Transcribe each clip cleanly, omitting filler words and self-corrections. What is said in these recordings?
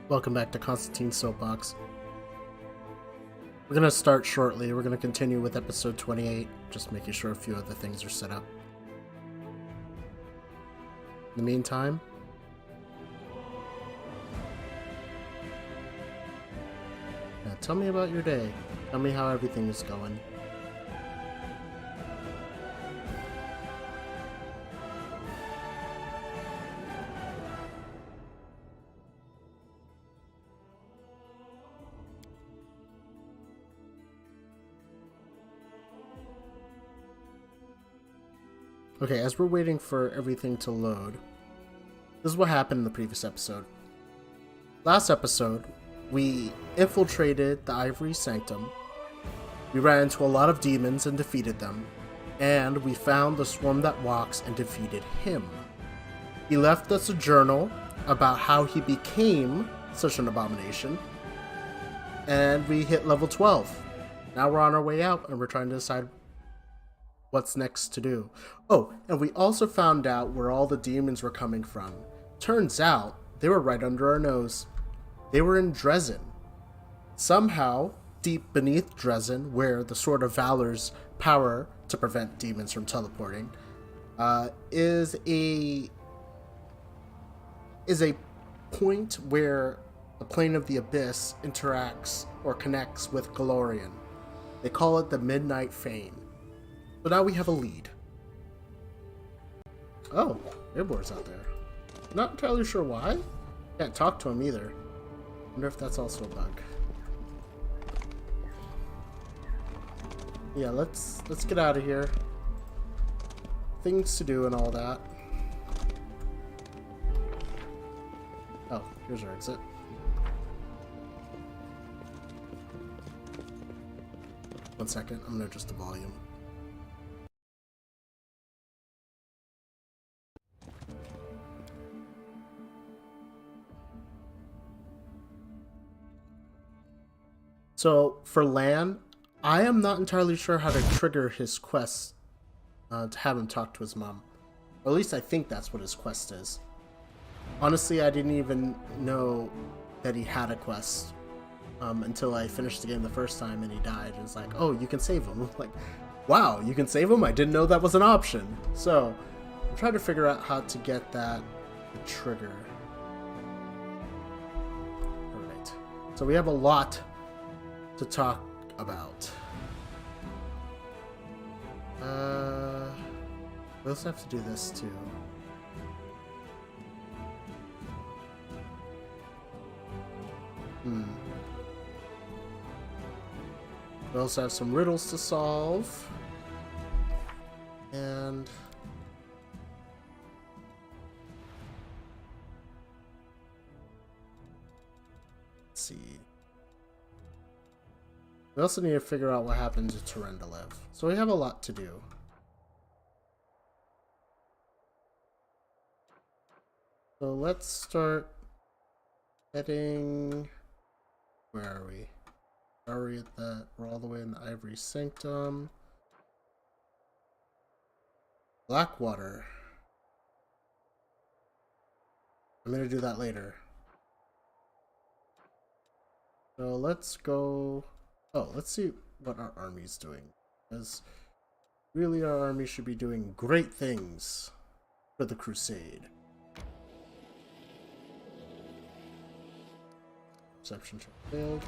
Welcome back to Konstantin's Soapbox. We're going to start shortly. We're going to continue with episode 28, just making sure a few other things are set up. In the meantime, tell me about your day. Tell me how everything is going. Okay, as we're waiting for everything to load, this is what happened in the previous episode. Last episode, we infiltrated the Ivory Sanctum, we ran into a lot of demons and defeated them, and we found the Swarm That Walks and defeated him. He left us a journal about how he became such an abomination, and we hit level 12. Now we're on our way out, and we're trying to decide what's next to do. Oh, and we also found out where all the demons were coming from. Turns out, they were right under our nose. They were in Dresden. Somehow, deep beneath Dresden, where the Sword of Valor's power to prevent demons from teleporting, is a point where the Plane of the Abyss interacts or connects with Galorian. They call it the Midnight Fane. So now we have a lead. Oh, Airbor's out there. Not entirely sure why. Can't talk to him either. Wonder if that's also a bug. Yeah, let's get out of here. Things to do and all that. Oh, here's our exit. One second, I'm gonna adjust the volume. So, for Lan, I am not entirely sure how to trigger his quest to have him talk to his mom. Or at least I think that's what his quest is. Honestly, I didn't even know that he had a quest until I finished the game the first time and he died. It's like, oh, you can save him. I'm like, wow, you can save him? I didn't know that was an option. So, I'm trying to figure out how to get that to trigger. Alright. So we have a lot to talk about. We also have to do this too. We also have some riddles to solve. And let's see. We also need to figure out what happens to Terendelev. So we have a lot to do. So let's start heading... Where are we? Are we at that? We're all the way in the Ivory Sanctum. Blackwater. I'm gonna do that later. So let's go... Oh, let's see what our army's doing. Because really our army should be doing great things for the crusade. Perception check failed.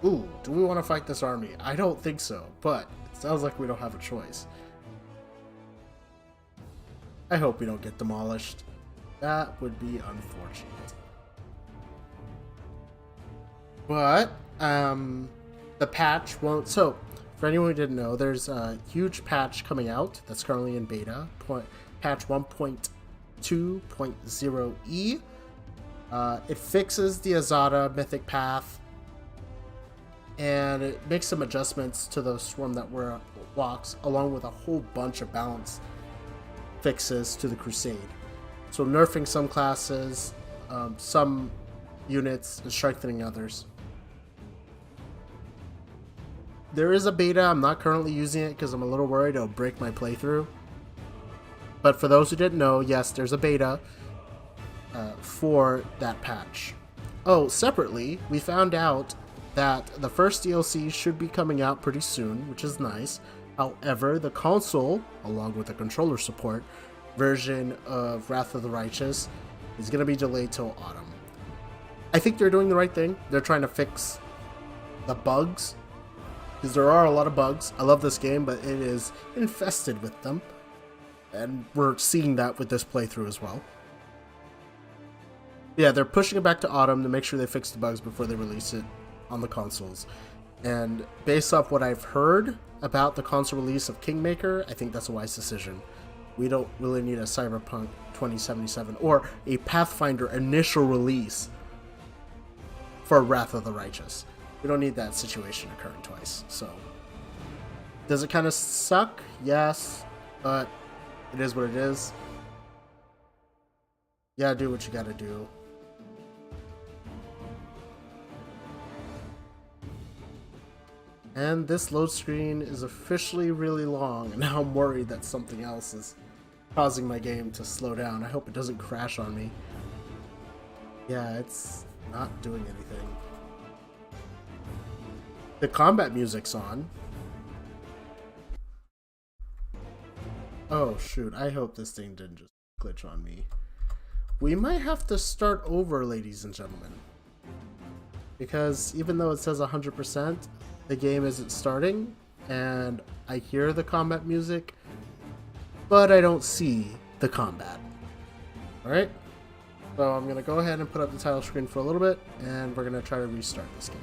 Ooh, do we want to fight this army? I don't think so, but it sounds like we don't have a choice. I hope we don't get demolished. That would be unfortunate. But, the patch won't... So, for anyone who didn't know, there's a huge patch coming out that's currently in beta. Patch 1.2.0e. It fixes the Azada Mythic Path. And it makes some adjustments to the Swarm That Walks, along with a whole bunch of balance fixes to the Crusade. So nerfing some classes, some units, and strengthening others. There is a beta. I'm not currently using it because I'm a little worried it'll break my playthrough. But for those who didn't know, yes, there's a beta. for that patch. Oh, separately, we found out that the first DLC should be coming out pretty soon, which is nice. However, the console, along with the controller support, version of Wrath of the Righteous is going to be delayed till autumn. I think they're doing the right thing. They're trying to fix the bugs, because there are a lot of bugs. I love this game, but it is infested with them. And we're seeing that with this playthrough as well. Yeah, they're pushing it back to autumn to make sure they fix the bugs before they release it on the consoles. And based off what I've heard about the console release of Kingmaker, I think that's a wise decision. We don't really need a Cyberpunk 2077 or a Pathfinder initial release for Wrath of the Righteous. We don't need that situation occurring twice. So, does it kind of suck? Yes, but it is what it is. You gotta do what you gotta do. And this load screen is officially really long, and now I'm worried that something else is causing my game to slow down. I hope it doesn't crash on me. Yeah, it's not doing anything. The combat music's on. Oh shoot, I hope this thing didn't just glitch on me. We might have to start over, ladies and gentlemen. Because even though it says 100%, the game isn't starting, and I hear the combat music, but I don't see the combat. Alright? So I'm going to go ahead and put up the title screen for a little bit, and we're going to try to restart this game.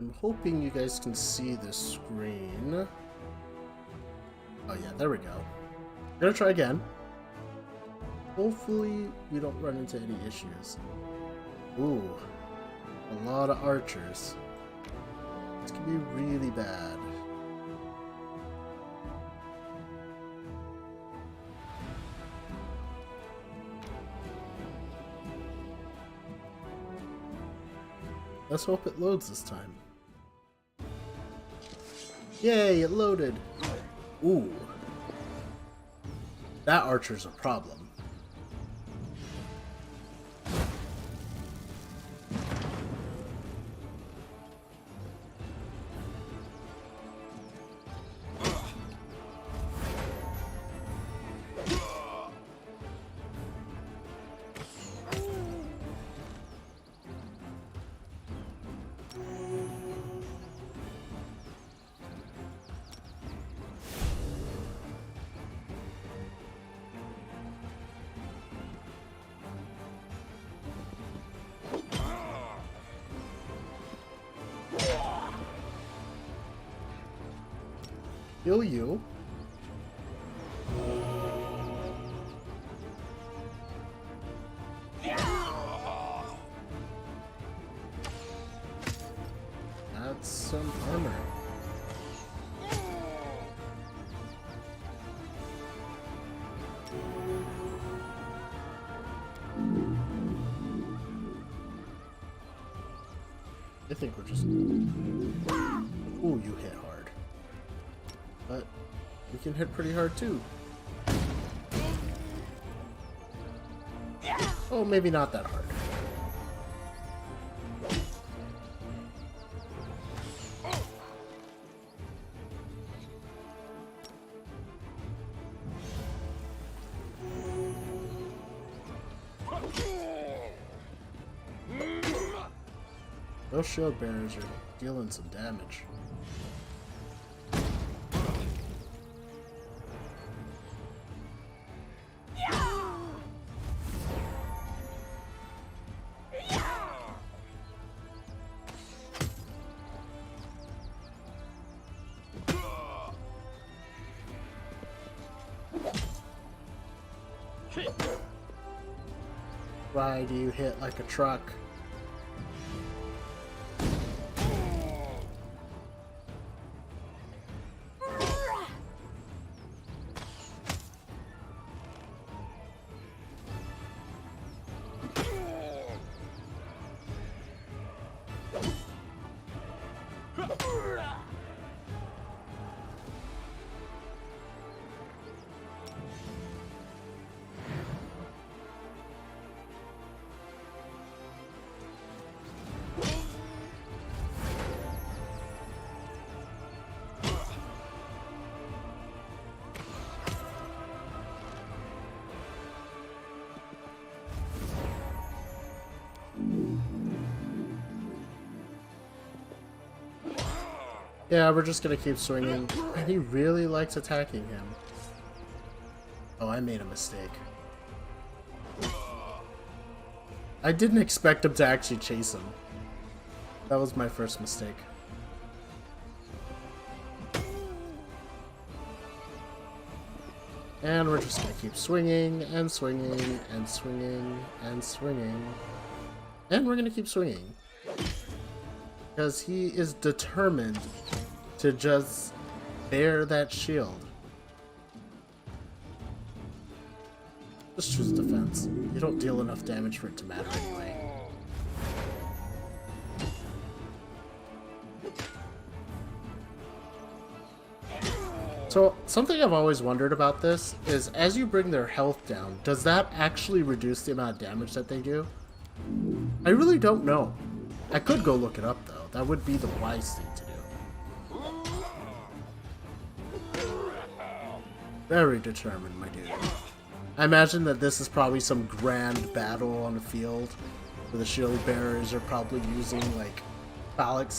I'm hoping you guys can see the screen. Oh yeah, there we go. I'm gonna try again. Hopefully we don't run into any issues. Ooh, a lot of archers. This could be really bad. Let's hope it loads this time. Yay, it loaded! Ooh. That archer's a problem. heal you. That's some armor. I think we're just... Ooh, you hit hard. But we can hit pretty hard too. Oh, maybe not that hard. Those shield bearers are dealing some damage. Why do you hit like a truck? Yeah, we're just gonna keep swinging. And he really likes attacking him. Oh, I made a mistake. I didn't expect him to actually chase him. That was my first mistake. And we're just gonna keep swinging and swinging and swinging and swinging. And we're gonna keep swinging. Because he is determined to just bear that shield. Just choose defense. You don't deal enough damage for it to matter anyway. So, something I've always wondered about this is, as you bring their health down, does that actually reduce the amount of damage that they do? I really don't know. I could go look it up, though. That would be the wise thing to do. Very determined, my dude. I imagine that this is probably some grand battle on the field where the shield bearers are probably using, like, phalanx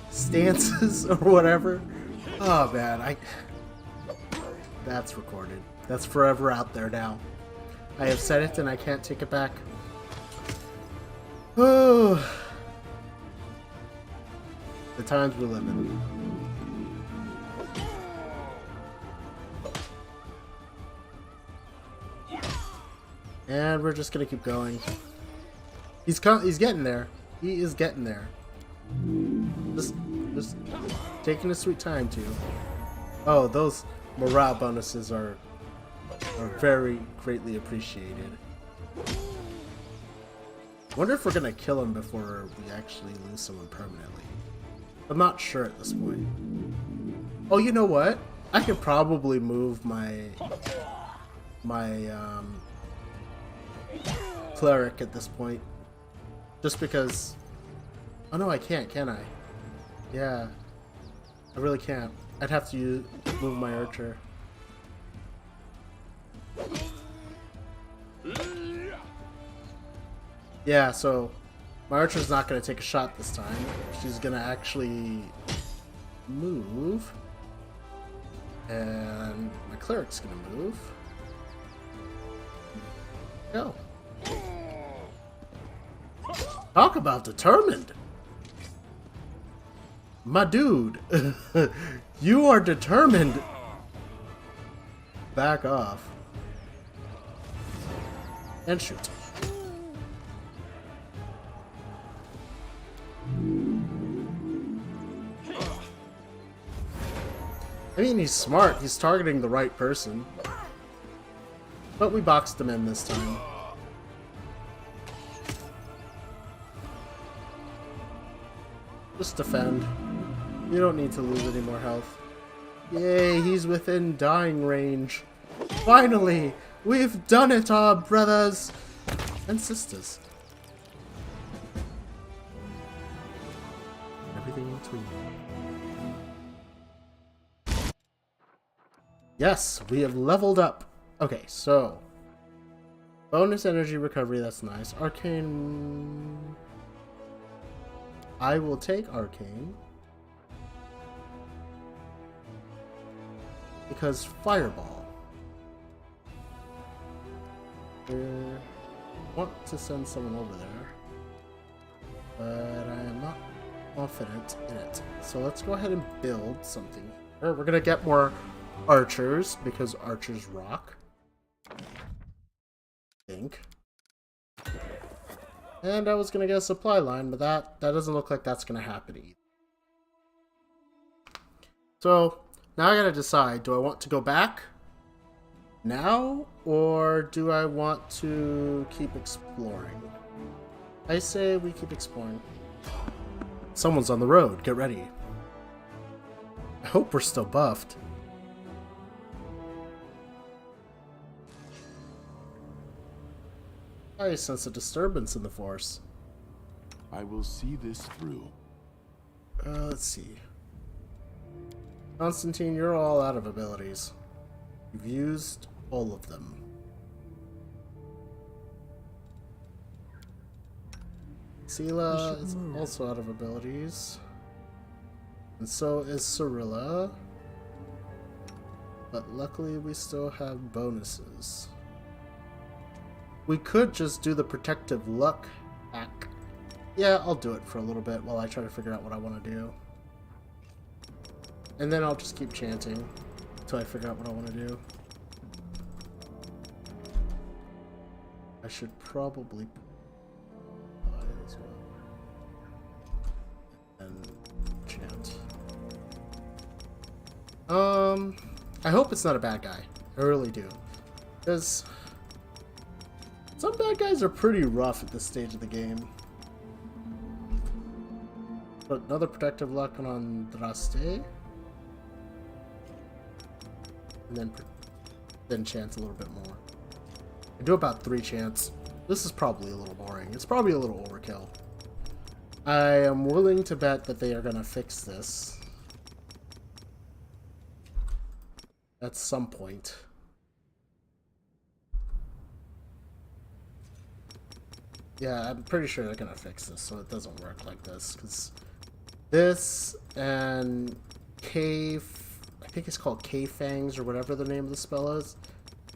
stances or whatever. Oh, man, that's recorded. That's forever out there now. I have said it and I can't take it back. Oh, the times we live in. And we're just gonna keep going. He's getting there. He is getting there. Just taking a sweet time too. Oh, those morale bonuses are very greatly appreciated. Wonder if we're gonna kill him before we actually lose someone permanently. I'm not sure at this point. Oh, you know what? I could probably move my cleric at this point. Just because... Oh no, I can't, can I? Yeah. I really can't. I'd have to move my archer. Yeah, so my archer's not going to take a shot this time. She's going to actually move. And my cleric's going to move. Go. Talk about determined. My dude, you are determined. Back off. And shoot. I mean, he's smart. He's targeting the right person. But we boxed him in this time. Just defend. You don't need to lose any more health. Yay, he's within dying range. Finally! We've done it, our brothers and sisters. Everything in between. Yes, we have leveled up. Okay, so bonus energy recovery, that's nice. Arcane. I will take Arcane. Because Fireball. I want to send someone over there. But I am not confident in it. So let's go ahead and build something. We're going to get more archers because archers rock. I think. And I was going to get a supply line, but that doesn't look like that's going to happen either. So now I got to decide, do I want to go back now or do I want to keep exploring? I say we keep exploring. Someone's on the road. Get ready. I hope we're still buffed. I sense a disturbance in the force. I will see this through. Let's see. Konstantin, you're all out of abilities. You've used all of them. Sela is also out of abilities. And so is Cirilla. But luckily we still have bonuses. We could just do the protective luck hack. Yeah, I'll do it for a little bit while I try to figure out what I want to do. And then I'll just keep chanting until I figure out what I want to do. I should probably as well. And chant. I hope it's not a bad guy. I really do. Because some bad guys are pretty rough at this stage of the game. But another protective luck on Draste. And then chance a little bit more. I do about 3 chants. This is probably a little boring. It's probably a little overkill. I am willing to bet that they are going to fix this at some point. Yeah, I'm pretty sure they're going to fix this so it doesn't work like this. Because this and I think it's called K-Fangs or whatever the name of the spell is,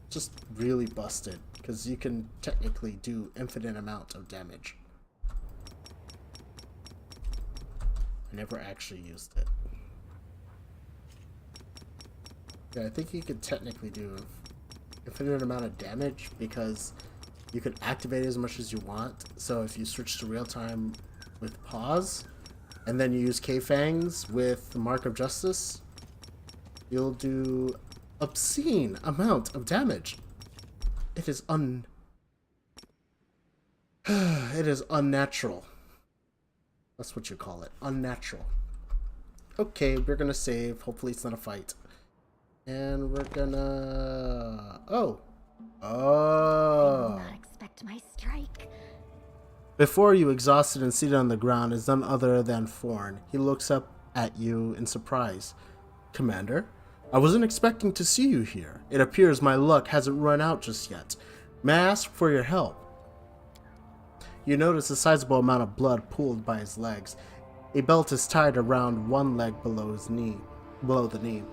just really busted. Because you can technically do infinite amount of damage. I never actually used it. Yeah, I think you could technically do infinite amount of damage because you can activate it as much as you want. So if you switch to real time with pause, and then you use K-Fangs with Mark of Justice, you'll do obscene amount of damage. It is it is unnatural. That's what you call it. Unnatural. Okay, we're gonna save. Hopefully it's not a fight. And we're gonna... Oh! I did not expect my strike. Before you, exhausted and seated on the ground, is none other than Forn. He looks up at you in surprise. Commander, I wasn't expecting to see you here. It appears my luck hasn't run out just yet. May I ask for your help? You notice a sizable amount of blood pooled by his legs. A belt is tied around one leg below the knee.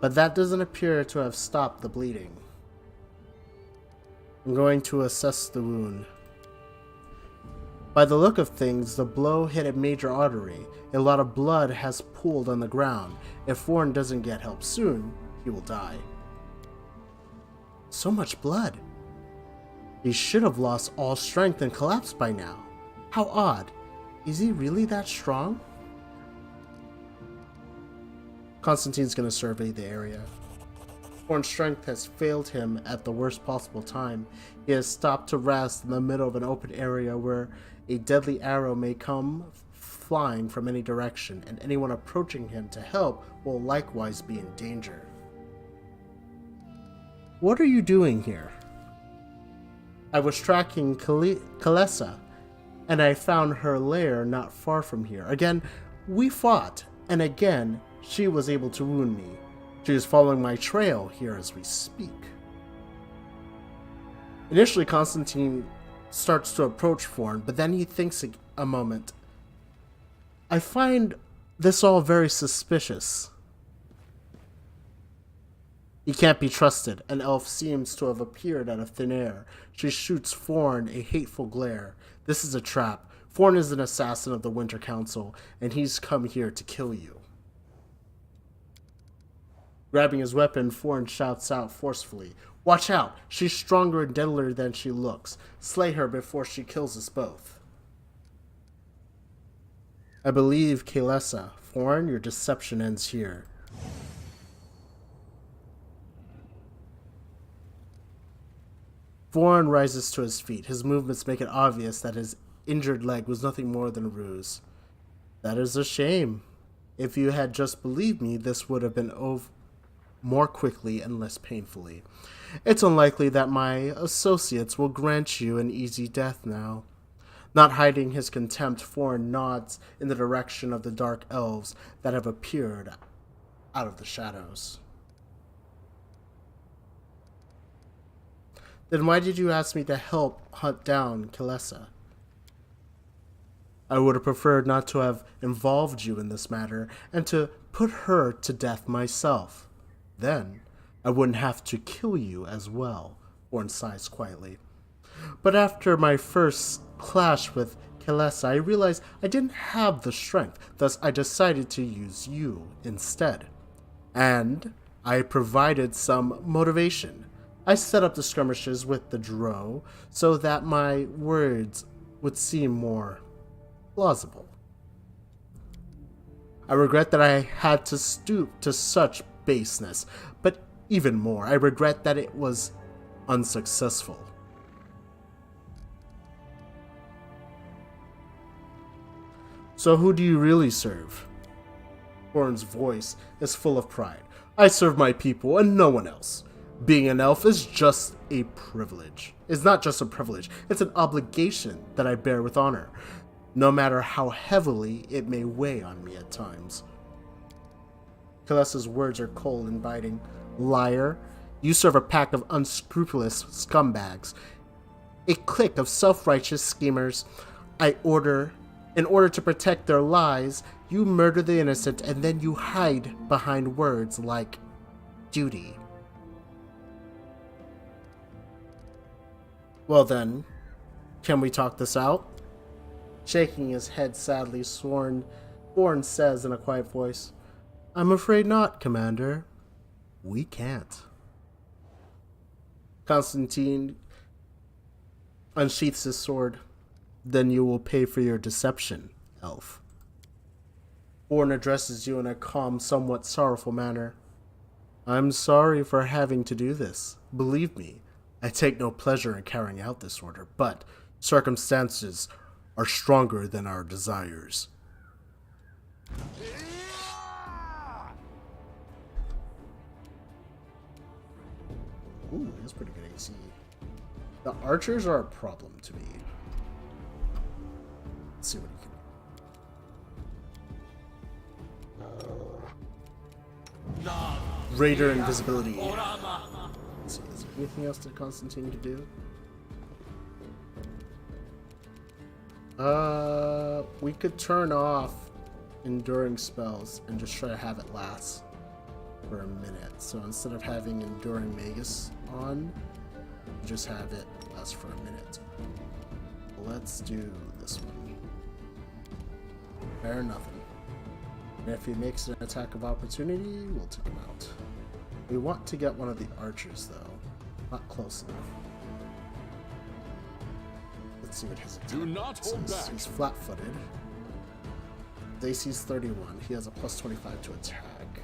But that doesn't appear to have stopped the bleeding. I'm going to assess the wound. By the look of things, the blow hit a major artery. A lot of blood has pooled on the ground. If Warren doesn't get help soon, he will die. So much blood. He should have lost all strength and collapsed by now. How odd. Is he really that strong? Konstantin's gonna survey the area. Warren's strength has failed him at the worst possible time. He has stopped to rest in the middle of an open area where a deadly arrow may come flying from any direction, and anyone approaching him to help will likewise be in danger. What are you doing here? I was tracking Kalesa, and I found her lair not far from here. Again, we fought, and again, she was able to wound me. She is following my trail here as we speak. Initially, Konstantin starts to approach Forn, but then he thinks a moment. I find this all very suspicious. He can't be trusted. An elf seems to have appeared out of thin air. She shoots Forn a hateful glare. This is a trap. Forn is an assassin of the Winter Council, and he's come here to kill you. Grabbing his weapon, Forn shouts out forcefully, "Watch out! She's stronger and deadlier than she looks. Slay her before she kills us both." I believe Kalesa. Forn, your deception ends here. Forn rises to his feet. His movements make it obvious that his injured leg was nothing more than a ruse. That is a shame. If you had just believed me, this would have been over more quickly and less painfully. It's unlikely that my associates will grant you an easy death now. Not hiding his contempt, Forn nods in the direction of the dark elves that have appeared out of the shadows. Then why did you ask me to help hunt down Kalesa? I would have preferred not to have involved you in this matter and to put her to death myself. Then I wouldn't have to kill you as well, Forn sighs quietly. But after my first clash with Kalesa, I realized I didn't have the strength, thus I decided to use you instead. And I provided some motivation. I set up the skirmishes with the Dro so that my words would seem more plausible. I regret that I had to stoop to such baseness, but even more, I regret that it was unsuccessful. So who do you really serve? Forn's voice is full of pride. I serve my people and no one else. Being an elf is just a privilege. It's not just a privilege, it's an obligation that I bear with honor, no matter how heavily it may weigh on me at times. Kalesa's words are cold and biting. Liar, you serve a pack of unscrupulous scumbags. A clique of self-righteous schemers. In order to protect their lies, you murder the innocent and then you hide behind words like duty. Well then, can we talk this out? Shaking his head sadly, Forn says in a quiet voice, I'm afraid not, Commander. We can't. Konstantin unsheaths his sword. Then you will pay for your deception, elf. Forn addresses you in a calm, somewhat sorrowful manner. I'm sorry for having to do this. Believe me, I take no pleasure in carrying out this order, but circumstances are stronger than our desires. Ooh, that's pretty good AC. The archers are a problem to me. Let's see what he can. Raider invisibility. Let's see, is there anything else that Konstantin could do? We could turn off enduring spells and just try to have it last for a minute. So instead of having enduring magus on, just have it last for a minute. Let's do this one. Fair nothing. And if he makes an attack of opportunity, we'll take him out. We want to get one of the archers, though. Not close enough. Let's see what his attack Do not hold is. back. He's flat-footed. His AC is 31. He has a plus 25 to attack.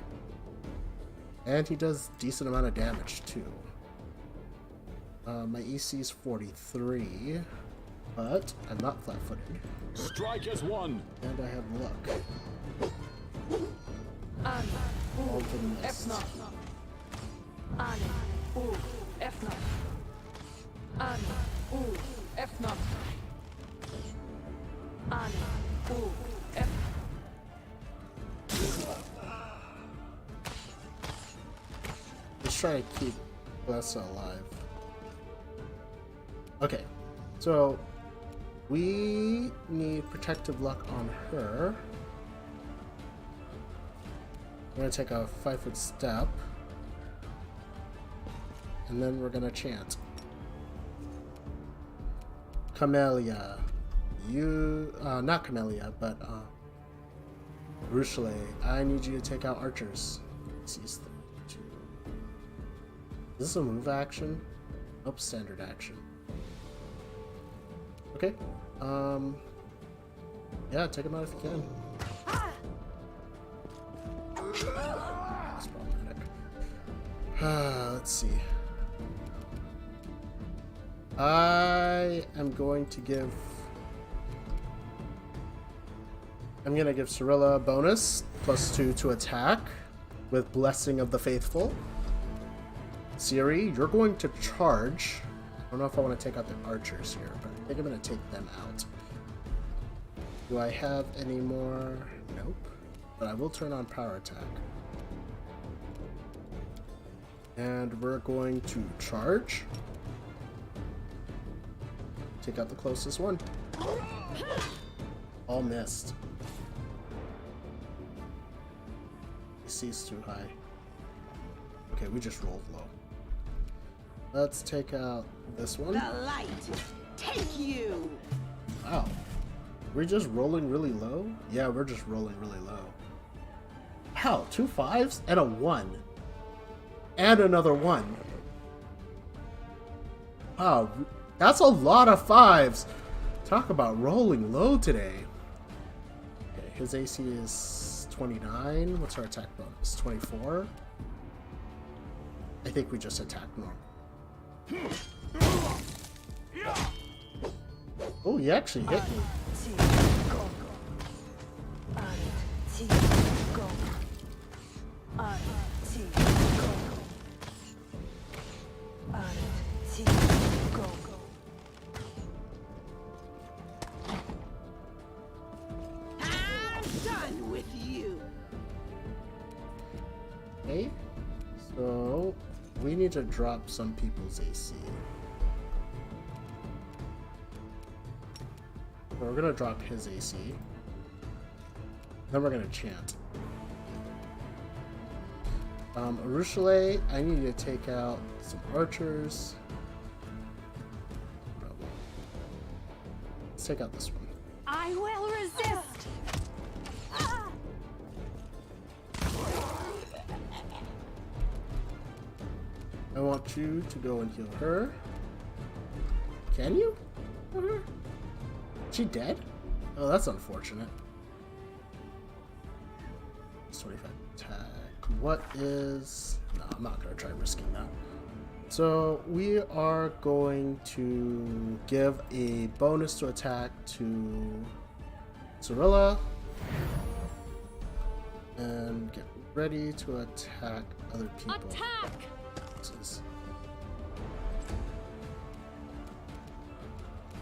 And he does decent amount of damage, too. My EC is 43, but I'm not flat-footed. Strike as one. And I have luck. An, All U, to the miss. F0. An, U, F0. An, U, F0. An, U, F. Let's try to keep Blessa alive. Okay, so we need protective luck on her. We're gonna take a 5-foot step, and then we're gonna chant. Camellia, you, not Camellia, but Ruchele, I need you to take out archers. Is this a move action? Nope, standard action. Okay. Yeah, take him out if you can. That's problematic. Let's see. I am going to give... I'm going to give Cirilla a bonus, +2 to attack, with Blessing of the Faithful. Siri, you're going to charge. I don't know if I want to take out the archers here, but I think I'm going to take them out. Do I have any more? Nope. But I will turn on power attack. And we're going to charge. Take out the closest one. All missed. AC's too high. Okay, we just rolled low. Let's take out this one. The light, take you! Wow. We're just rolling really low? Yeah, we're just rolling really low. Wow, 2 5s and a 1. And another 1. Wow, that's a lot of 5s. Talk about rolling low today. Okay, his AC is 29. What's our attack bonus? 24. I think we just attacked normal. Oh, he actually hit me. I'm done with you! Okay, so we need to drop some people's AC. So we're gonna drop his AC. Then we're gonna chant. Ruchele, I need you to take out some archers. No. Let's take out this one. I will resist. I want you to go and heal her. Can you? Heal her? She dead? Oh, that's unfortunate. It's 25 attack. What is... No, I'm not going to try risking that. So we are going to give a bonus to attack to Cirilla. And get ready to attack other people. Attack!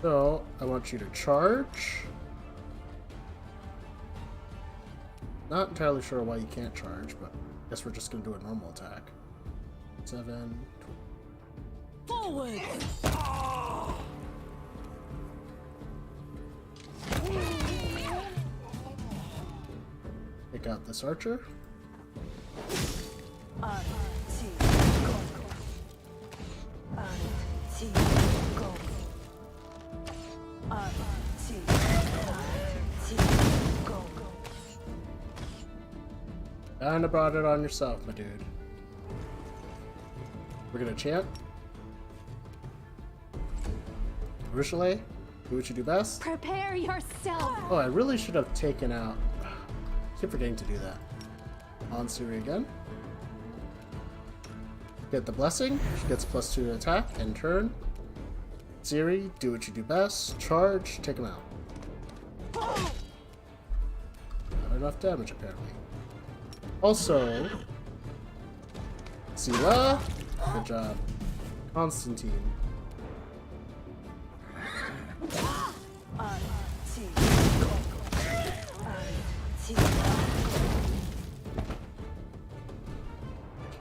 So, I want you to charge. Not entirely sure why you can't charge, but I guess we're just going to do a normal attack. 7. Forward! Take out this archer. Kinda brought it on yourself, my dude. We're gonna chant. Richelet, do what you do best. Prepare yourself. Oh, I really should have taken out... keep forgetting to do that. On Siri again. Get the blessing. She gets +2 to attack and turn. Siri, do what you do best. Charge, take him out. Not enough damage, apparently. Also, Sila, good job. Konstantin.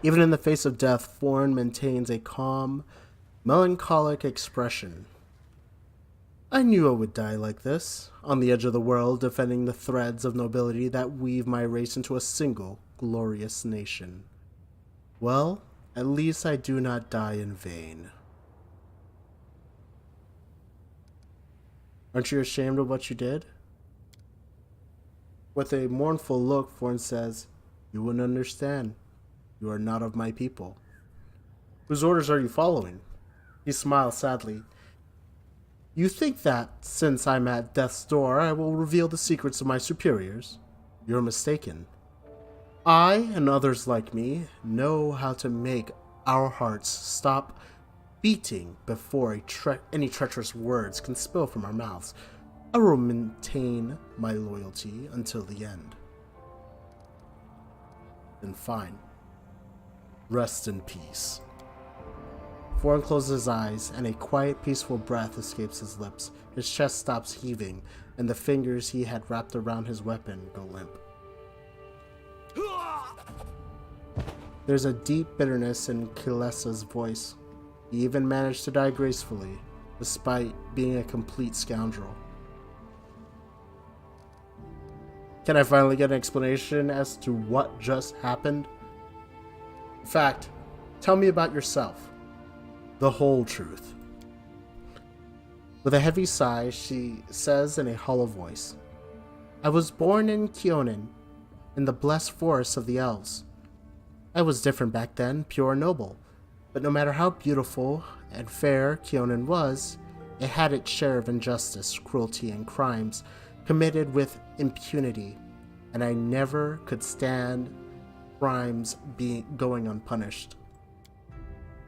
Even in the face of death, Forn maintains a calm, melancholic expression. I knew I would die like this, on the edge of the world, defending the threads of nobility that weave my race into a single, glorious nation. Well, at least I do not die in vain. Aren't you ashamed of what you did? With a mournful look, Forn says, "You wouldn't understand. You are not of my people." Whose orders are you following? He smiles sadly. You think that, since I'm at death's door, I will reveal the secrets of my superiors? You're mistaken. I, and others like me, know how to make our hearts stop beating before any treacherous words can spill from our mouths. I will maintain my loyalty until the end. Then fine. Rest in peace. Forn closes his eyes, and a quiet, peaceful breath escapes his lips. His chest stops heaving, and the fingers he had wrapped around his weapon go limp. There's a deep bitterness in Kilesa's voice. He even managed to die gracefully, despite being a complete scoundrel. Can I finally get an explanation as to what just happened? In fact, tell me about yourself. The whole truth. With a heavy sigh, she says in a hollow voice, I was born in Kionin, in the blessed forests of the elves. I was different back then, pure and noble. But no matter how beautiful and fair Kionin was, it had its share of injustice, cruelty, and crimes committed with impunity, and I never could stand crimes going unpunished.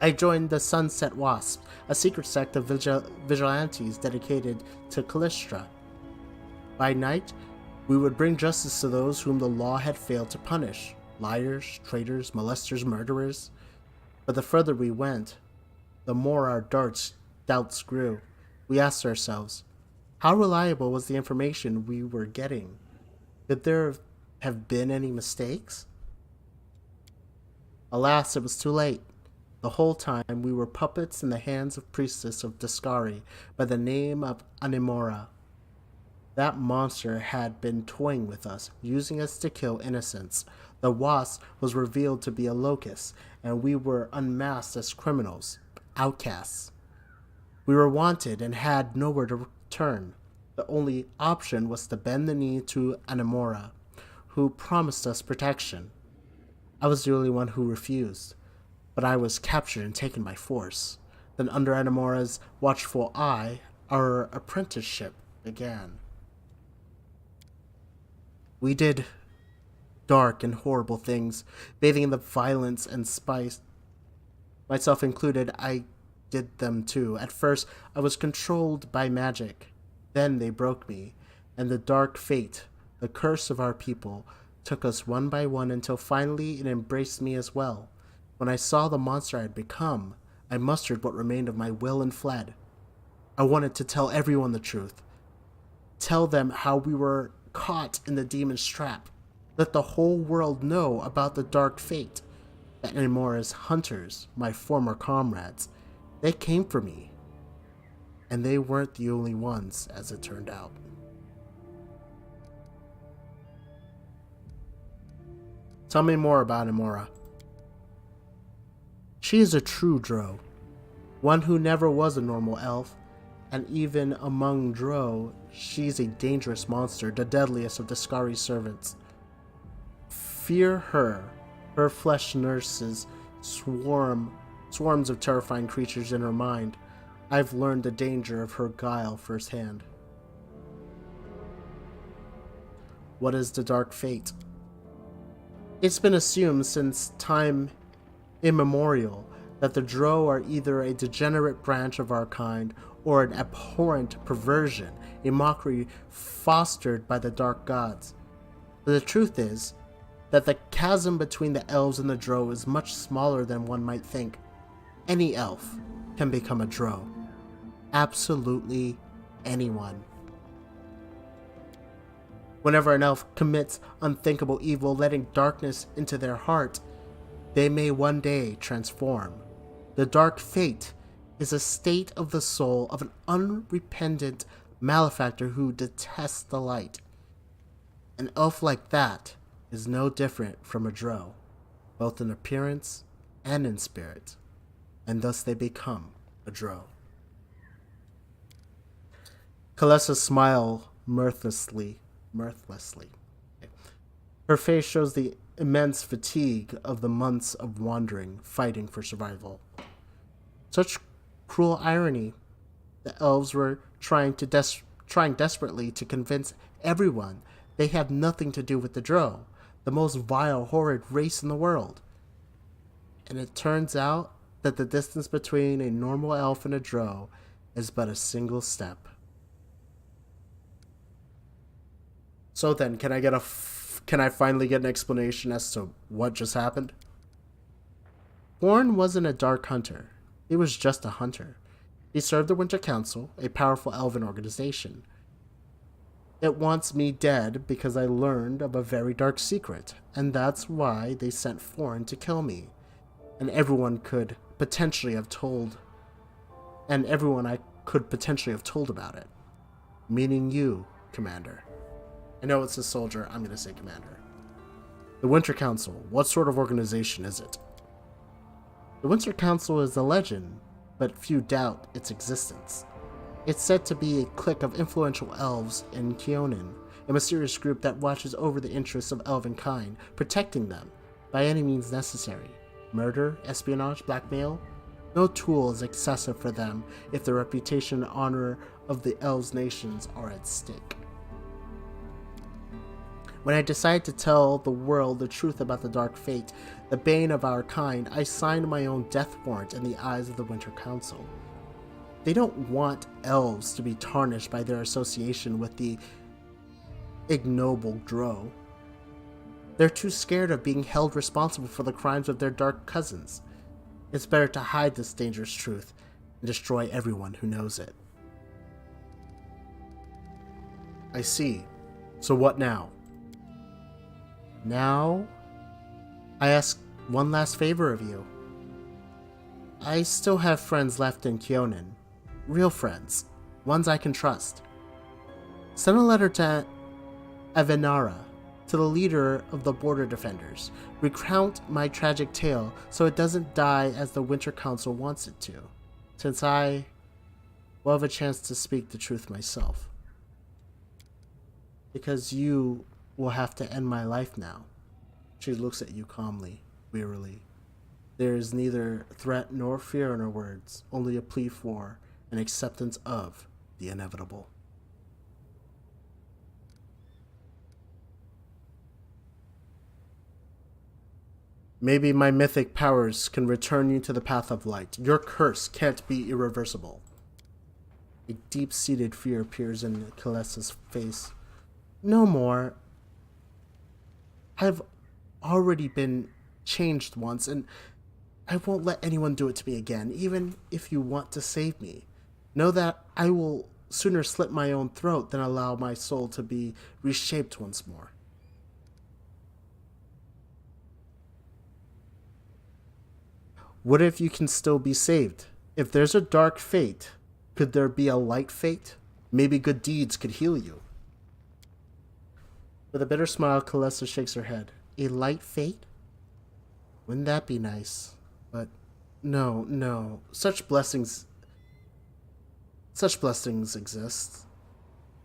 I joined the Sunset Wasp, a secret sect of vigilantes dedicated to Callistra. By night, we would bring justice to those whom the law had failed to punish, liars, traitors, molesters, murderers. But the further we went, the more our doubts grew. We asked ourselves, how reliable was the information we were getting? Could there have been any mistakes? Alas, it was too late. The whole time we were puppets in the hands of priestess of Discari by the name of Anemora. That monster had been toying with us, using us to kill innocents. The wasp was revealed to be a locust, and we were unmasked as criminals, outcasts. We were wanted and had nowhere to turn. The only option was to bend the knee to Anemora, who promised us protection. I was the only one who refused, but I was captured and taken by force. Then under Anemora's watchful eye, our apprenticeship began. We did dark and horrible things, bathing in the violence and spice. Myself included, I did them too. At first, I was controlled by magic. Then they broke me, and the dark fate, the curse of our people, took us one by one until finally it embraced me as well. When I saw the monster I had become, I mustered what remained of my will and fled. I wanted to tell everyone the truth. Tell them how we were caught in the demon's trap. Let the whole world know about the dark fate. That Anemora's hunters, my former comrades, they came for me. And they weren't the only ones, as it turned out. Tell me more about Anemora. She is a true Drow, one who never was a normal elf, and even among Drow, she's a dangerous monster, the deadliest of Discari's servants. fear her. Her flesh nurses swarms of terrifying creatures in her mind. I've learned the danger of her guile firsthand. What is the dark fate? It's been assumed since time immemorial that the Drow are either a degenerate branch of our kind or an abhorrent perversion, a mockery fostered by the dark gods. But the truth is that the chasm between the elves and the Drow is much smaller than one might think. Any elf can become a Drow. Absolutely anyone. Whenever an elf commits unthinkable evil, letting darkness into their heart, they may one day transform. The dark fate is a state of the soul of an unrepentant malefactor who detests the light. An elf like that is no different from a Drow, both in appearance and in spirit, and thus they become a Drow. Kalessa smiled mirthlessly. Her face shows the immense fatigue of the months of wandering, fighting for survival. Such cruel irony. The elves were trying desperately to convince everyone they have nothing to do with the Drow, the most vile, horrid race in the world. And it turns out that the distance between a normal elf and a Drow is but a single step. So then, can I finally get an explanation as to what just happened? Horn wasn't a dark hunter. He was just a hunter. He served the Winter Council, a powerful elven organization. It wants me dead because I learned of a very dark secret, and that's why they sent Thorn to kill me. And everyone I could potentially have told about it. Meaning you, Commander. I know it's a soldier, I'm going to say Commander. The Winter Council, what sort of organization is it? The Winter Council is a legend, but few doubt its existence. It's said to be a clique of influential elves in Keonan, a mysterious group that watches over the interests of elvenkind, protecting them by any means necessary. Murder, espionage, blackmail? No tool is excessive for them if the reputation and honor of the elves' nations are at stake. When I decided to tell the world the truth about the dark fate, the bane of our kind, I signed my own death warrant in the eyes of the Winter Council. They don't want elves to be tarnished by their association with the ignoble Drow. They're too scared of being held responsible for the crimes of their dark cousins. It's better to hide this dangerous truth and destroy everyone who knows it. I see. So what now? Now, I ask one last favor of you. I still have friends left in Keonan. Real friends. Ones I can trust. Send a letter to Avenara, to the leader of the Border Defenders. Recount my tragic tale so it doesn't die as the Winter Council wants it to, since I will have a chance to speak the truth myself. Because you will have to end my life now. She looks at you calmly, wearily. There is neither threat nor fear in her words, only a plea for and acceptance of the inevitable. Maybe my mythic powers can return you to the path of light. Your curse can't be irreversible. A deep-seated fear appears in Kalessa's face. No more. I've already been changed once, and I won't let anyone do it to me again, even if you want to save me. Know that I will sooner slit my own throat than allow my soul to be reshaped once more. What if you can still be saved? If there's a dark fate, could there be a light fate? Maybe good deeds could heal you. With a bitter smile, Kalessa shakes her head. A light fate? Wouldn't that be nice? But no. Such blessings exist.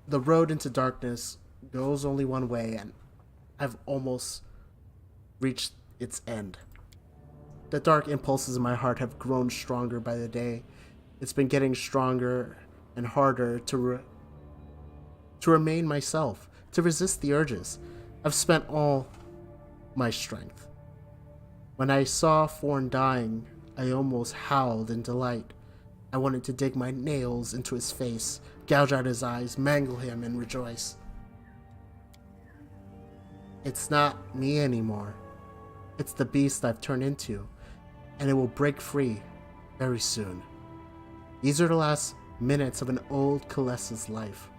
The road into darkness goes only one way, and I've almost reached its end. The dark impulses in my heart have grown stronger by the day. It's been getting stronger and harder to remain myself, to resist the urges. I've spent all my strength. When I saw Thorn dying, I almost howled in delight. I wanted to dig my nails into his face, gouge out his eyes, mangle him, and rejoice. It's not me anymore. It's the beast I've turned into, and it will break free very soon. These are the last minutes of an old Kalessa's life.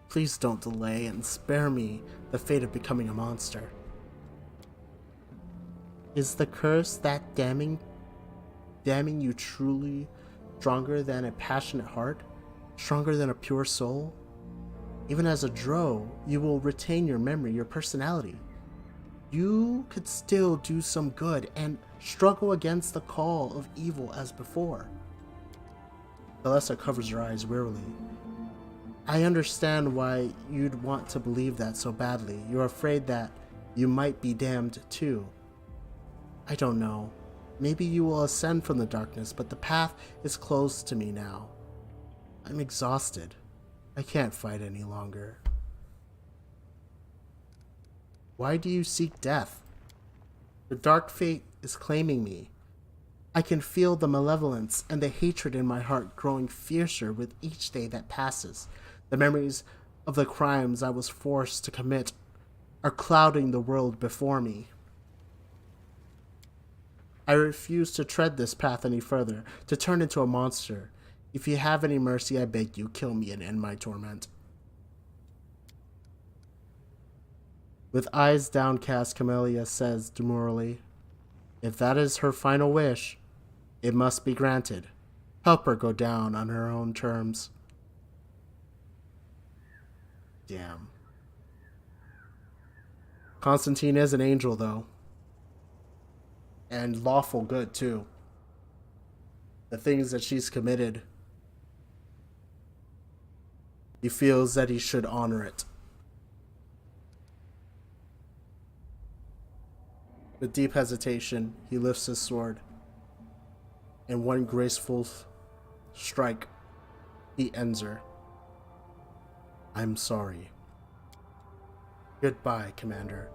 Please don't delay and spare me the fate of becoming a monster. Is the curse that damning you truly stronger than a passionate heart? Stronger than a pure soul? Even as a drow, you will retain your memory, your personality. You could still do some good and struggle against the call of evil as before. Kalessa covers her eyes wearily. I understand why you'd want to believe that so badly. You're afraid that you might be damned too. I don't know. Maybe you will ascend from the darkness, but the path is closed to me now. I'm exhausted. I can't fight any longer. Why do you seek death? The dark fate is claiming me. I can feel the malevolence and the hatred in my heart growing fiercer with each day that passes. The memories of the crimes I was forced to commit are clouding the world before me. I refuse to tread this path any further, to turn into a monster. If you have any mercy, I beg you, kill me and end my torment. With eyes downcast, Camellia says demurely, if that is her final wish, it must be granted. Help her go down on her own terms. Damn. Konstantin is an angel, though. And lawful good, too. The things that she's committed, he feels that he should honor it. With deep hesitation, he lifts his sword. In one graceful strike, he ends her. I'm sorry. Goodbye, Commander.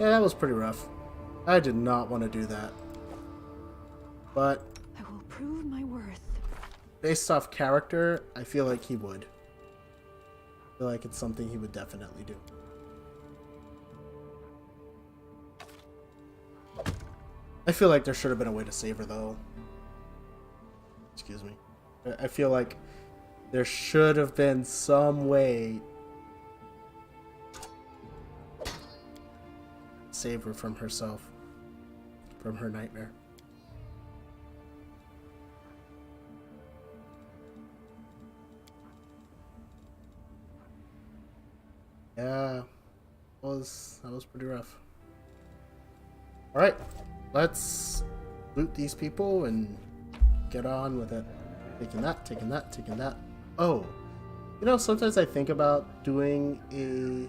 Yeah, that was pretty rough. I did not want to do that. But I will prove my worth. based off character, I feel like he would. I feel like it's something he would definitely do. I feel like there should have been a way to save her, though. Excuse me. I feel like there should have been some way to save her from herself, from her nightmare. Yeah, that was pretty rough. All right, let's loot these people and get on with it. Taking that, taking that, taking that. Oh, you know, sometimes I think about doing an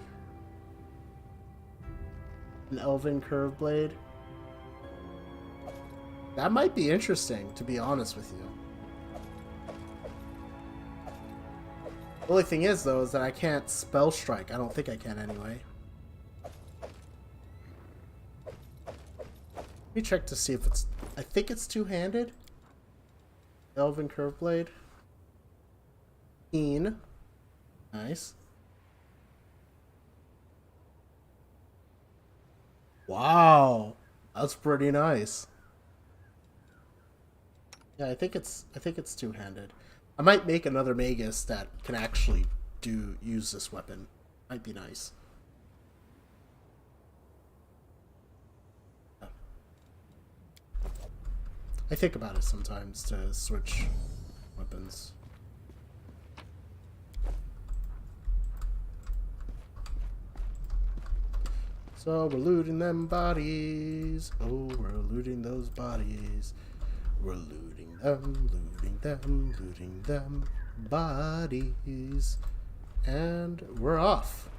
elven curve blade. That might be interesting, to be honest with you. The only thing is, though, is that I can't spell strike. I don't think I can anyway. Let me check to see if it's... I think it's two-handed. Elven curve blade. Nice. Wow, that's pretty nice. Yeah, I think it's two-handed. I might make another Magus that can actually use this weapon. Might be nice. I think about it sometimes to switch weapons. So we're looting them bodies. Oh, we're looting those bodies. We're looting them, looting them, looting them. Bodies. And we're off.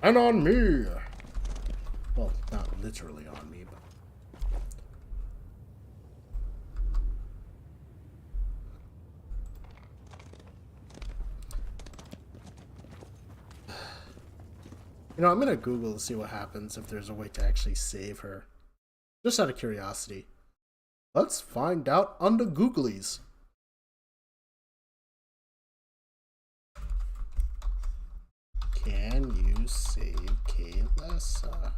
And on me! Well, not literally on me, but... You know, I'm gonna Google to see what happens if there's a way to actually save her. Just out of curiosity. Let's find out on the Googlies. Can you save Kaylessa?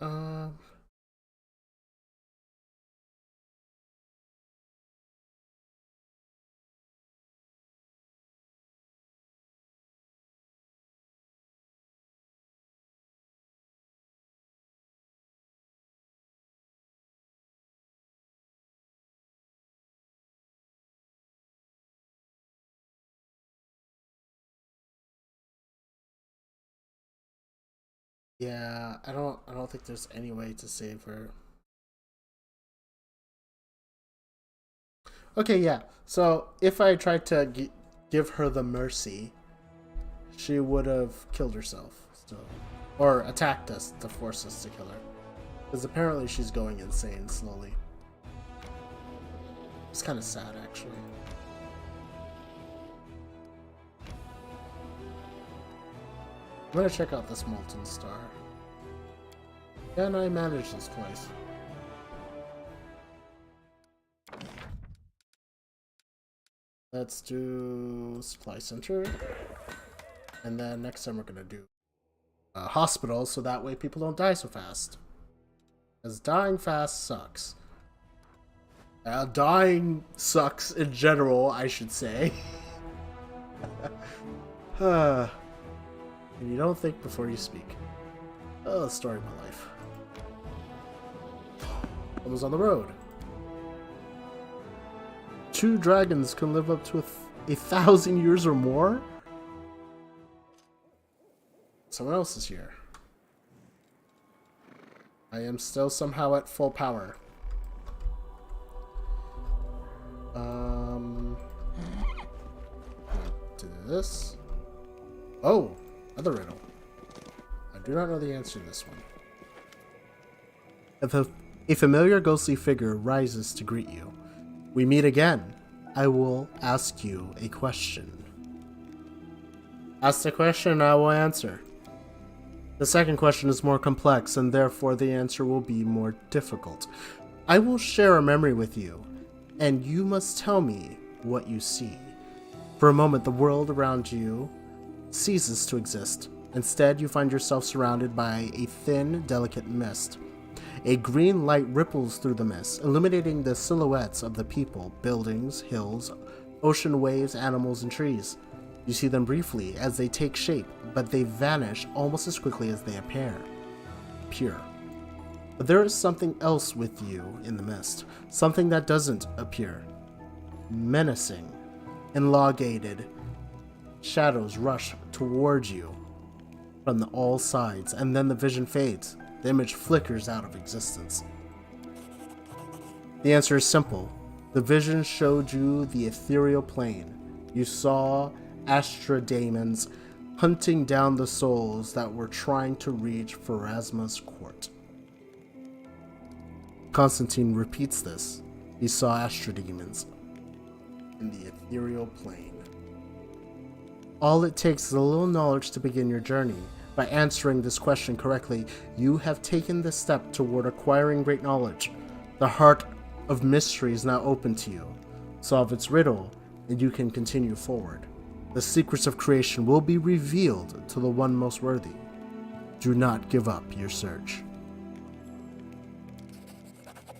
Um, yeah, I don't think there's any way to save her. Okay, yeah. So if I tried to give her the mercy, she would have killed herself still, or attacked us to force us to kill her, because apparently she's going insane slowly. It's kind of sad, actually. I'm gonna check out this molten star. Can I manage this place? Let's do supply center, and then next time we're gonna do a hospital, so that way people don't die so fast. Because dying fast sucks. Dying sucks in general, I should say. And you don't think before you speak. Oh, the story of my life. I was on the road. 2 dragons can live up to 1,000 years or more? Someone else is here. I am still somehow at full power. Do this. Oh, other riddle. I do not know the answer to this one. If a familiar ghostly figure rises to greet you, we meet again. I will ask you a question. Ask the question, I will answer. The second question is more complex, and therefore the answer will be more difficult. I will share a memory with you, and you must tell me what you see. For a moment, the world around you ceases to exist. Instead, you find yourself surrounded by a thin, delicate mist. A green light ripples through the mist, illuminating the silhouettes of the people, buildings, hills, ocean waves, animals, and trees. You see them briefly as they take shape, but they vanish almost as quickly as they appear. Pure. But there is something else with you in the mist, something that doesn't appear. Menacing, elongated shadows rush towards you from all sides, and then the vision fades. The image flickers out of existence. The answer is simple. The vision showed you the ethereal plane. You saw Astradaemons hunting down the souls that were trying to reach Pharasma's court. Konstantin repeats this. He saw Astradaemons in the ethereal plane. All it takes is a little knowledge to begin your journey. By answering this question correctly, you have taken the step toward acquiring great knowledge. The heart of mystery is now open to you. Solve its riddle, and you can continue forward. The secrets of creation will be revealed to the one most worthy. Do not give up your search.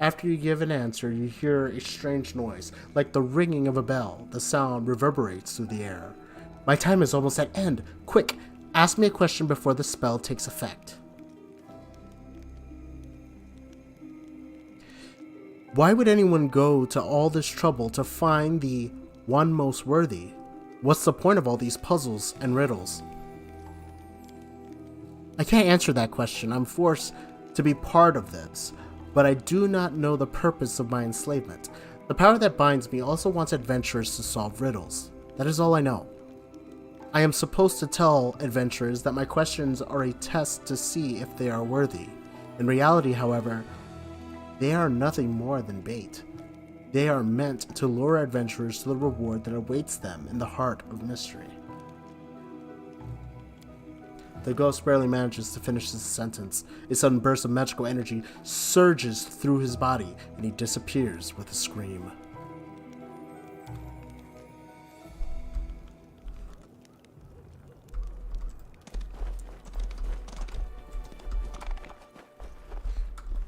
After you give an answer, you hear a strange noise, like the ringing of a bell. The sound reverberates through the air. My time is almost at end. Quick, ask me a question before the spell takes effect. Why would anyone go to all this trouble to find the one most worthy? What's the point of all these puzzles and riddles? I can't answer that question. I'm forced to be part of this, but I do not know the purpose of my enslavement. The power that binds me also wants adventurers to solve riddles. That is all I know. I am supposed to tell adventurers that my questions are a test to see if they are worthy. In reality, however, they are nothing more than bait. They are meant to lure adventurers to the reward that awaits them in the heart of mystery. The ghost barely manages to finish his sentence. A sudden burst of magical energy surges through his body, and he disappears with a scream.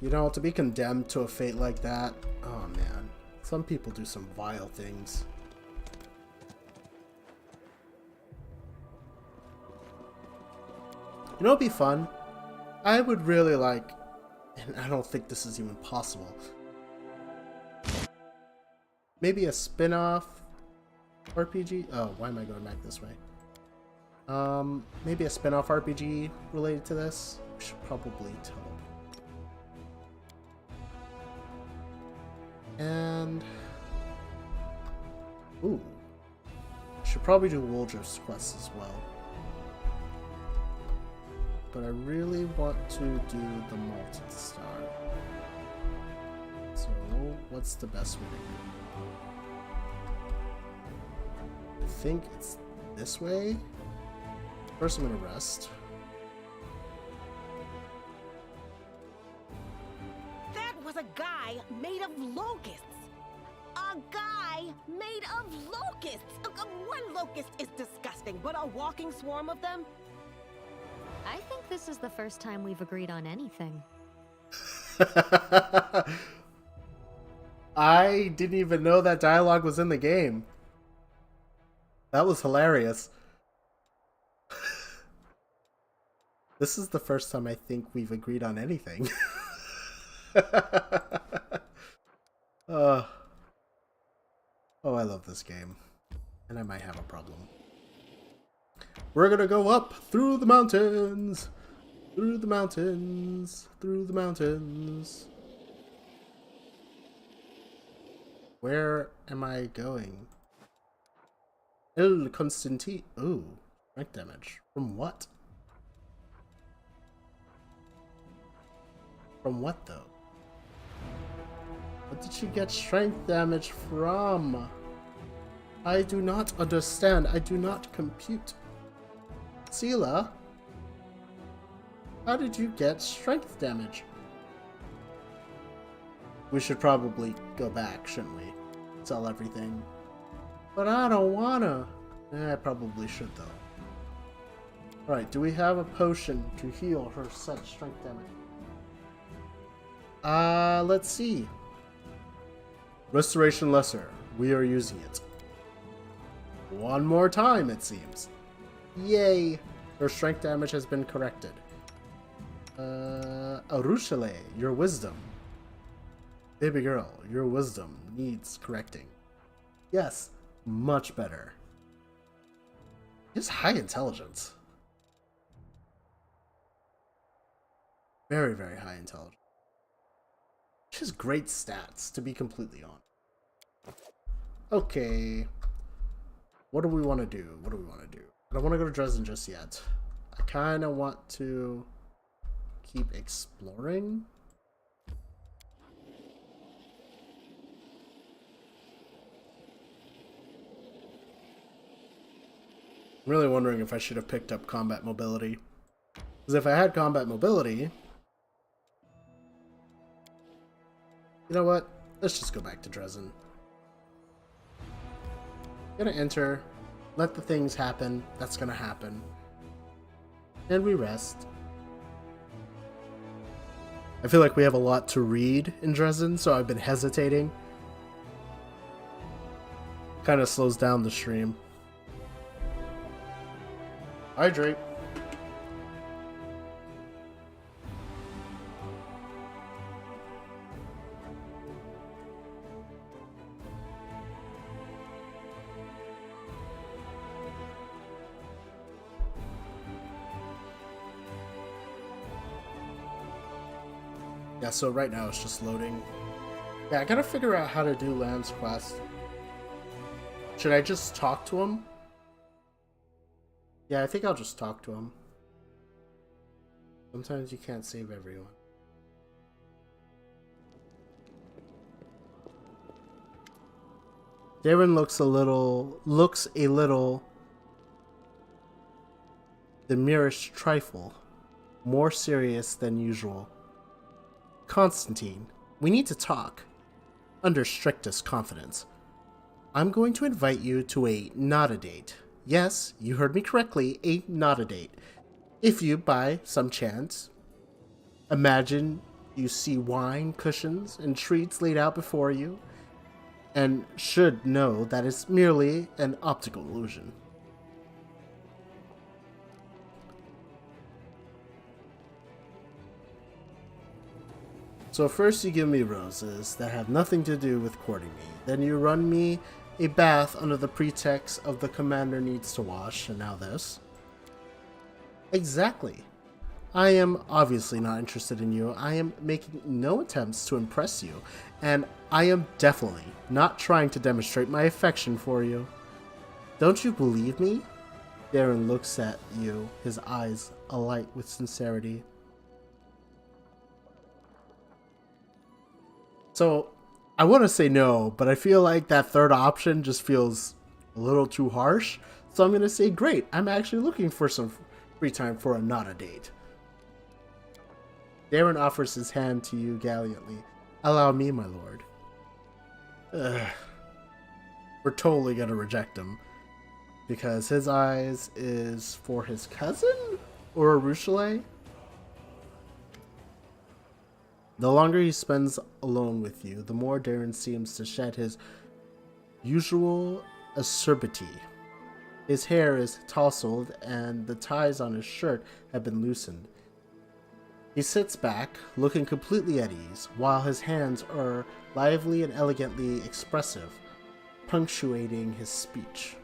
You know, to be condemned to a fate like that, oh man, some people do some vile things. You know, it'd be fun. I would really like, and I don't think this is even possible, maybe a spin-off RPG? Oh, why am I going back this way? Maybe a spin-off RPG related to this? We should probably teleport. And... ooh. Should probably do Woldriff's quest as well. But I really want to do the Molten Star. So, what's the best way to go? I think it's this way. First, I'm gonna rest. That was a guy made of locusts. A guy made of locusts. One locust is disgusting, but a walking swarm of them? I think this is the first time we've agreed on anything. I didn't even know that dialogue was in the game. That was hilarious. This is the first time I think we've agreed on anything. Oh, I love this game. And I might have a problem. We're gonna go up through the mountains. Through the mountains. Through the mountains. Where am I going? Konstantin. Ooh, strength damage. From what? From what though? What did she get strength damage from? I do not understand. I do not compute. Sela, how did you get strength damage? We should probably go back, shouldn't we? Sell everything. But I don't wanna. I probably should though. Alright, do we have a potion to heal her set strength damage? Let's see. Restoration Lesser. We are using it. One more time, it seems. Yay! Her strength damage has been corrected. Arushale, your wisdom. Baby girl, your wisdom needs correcting. Yes, much better. He has high intelligence. Very, very high intelligence. She has great stats, to be completely honest. Okay. What do we want to do? What do we want to do? I don't want to go to Dresden just yet. I kind of want to keep exploring. I'm really wondering if I should have picked up combat mobility. Because if I had combat mobility... You know what? Let's just go back to Dresden. Gonna enter, let the things happen that's gonna happen, and we rest. I feel like we have a lot to read in Dresden, so I've been hesitating. Kind of slows down the stream. Hydrate. Yeah, so right now it's just loading. Yeah, I gotta figure out how to do Lamb's quest. Should I just talk to him? Yeah, I think I'll just talk to him. Sometimes you can't save everyone. Darren looks a little the merest trifle, more serious than usual. Konstantin, we need to talk. Under strictest confidence. I'm going to invite you to a not a date. Yes, you heard me correctly, a not a date. If you, by some chance, imagine you see wine, cushions, and treats laid out before you, and should know that it's merely an optical illusion. So first you give me roses that have nothing to do with courting me. Then you run me a bath under the pretext of the commander needs to wash, and now this. Exactly. I am obviously not interested in you. I am making no attempts to impress you, and I am definitely not trying to demonstrate my affection for you. Don't you believe me? Darren looks at you, his eyes alight with sincerity. So, I want to say no, but I feel like that third option just feels a little too harsh. So I'm going to say, great, I'm actually looking for some free time for a not a date. Darren offers his hand to you gallantly. Allow me, my lord. We're totally going to reject him. Because his eyes is for his cousin? Or Ruchelet? The longer he spends alone with you, the more Darren seems to shed his usual acerbity. His hair is tousled and the ties on his shirt have been loosened. He sits back, looking completely at ease, while his hands are lively and elegantly expressive, punctuating his speech.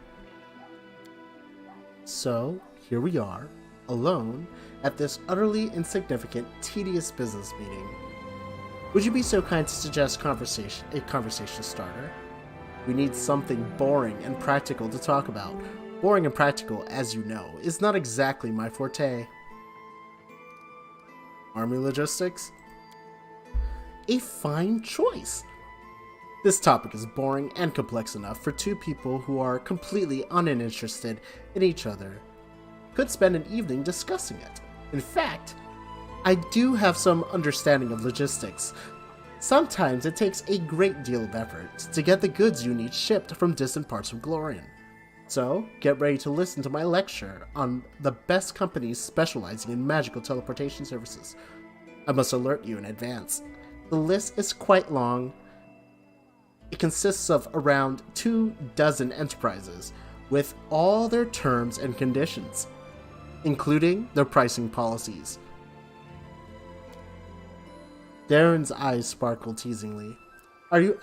So, here we are, alone, at this utterly insignificant, tedious business meeting. Would you be so kind to suggest a conversation starter? We need something boring and practical to talk about. Boring and practical, as you know, is not exactly my forte. Army logistics? A fine choice. This topic is boring and complex enough for two people who are completely uninterested in each other. Could spend an evening discussing it. In fact, I do have some understanding of logistics. Sometimes it takes a great deal of effort to get the goods you need shipped from distant parts of Glorian. So, get ready to listen to my lecture on the best companies specializing in magical teleportation services. I must alert you in advance. The list is quite long. It consists of around 24 enterprises, with all their terms and conditions, including their pricing policies. Darren's eyes sparkle teasingly. Are you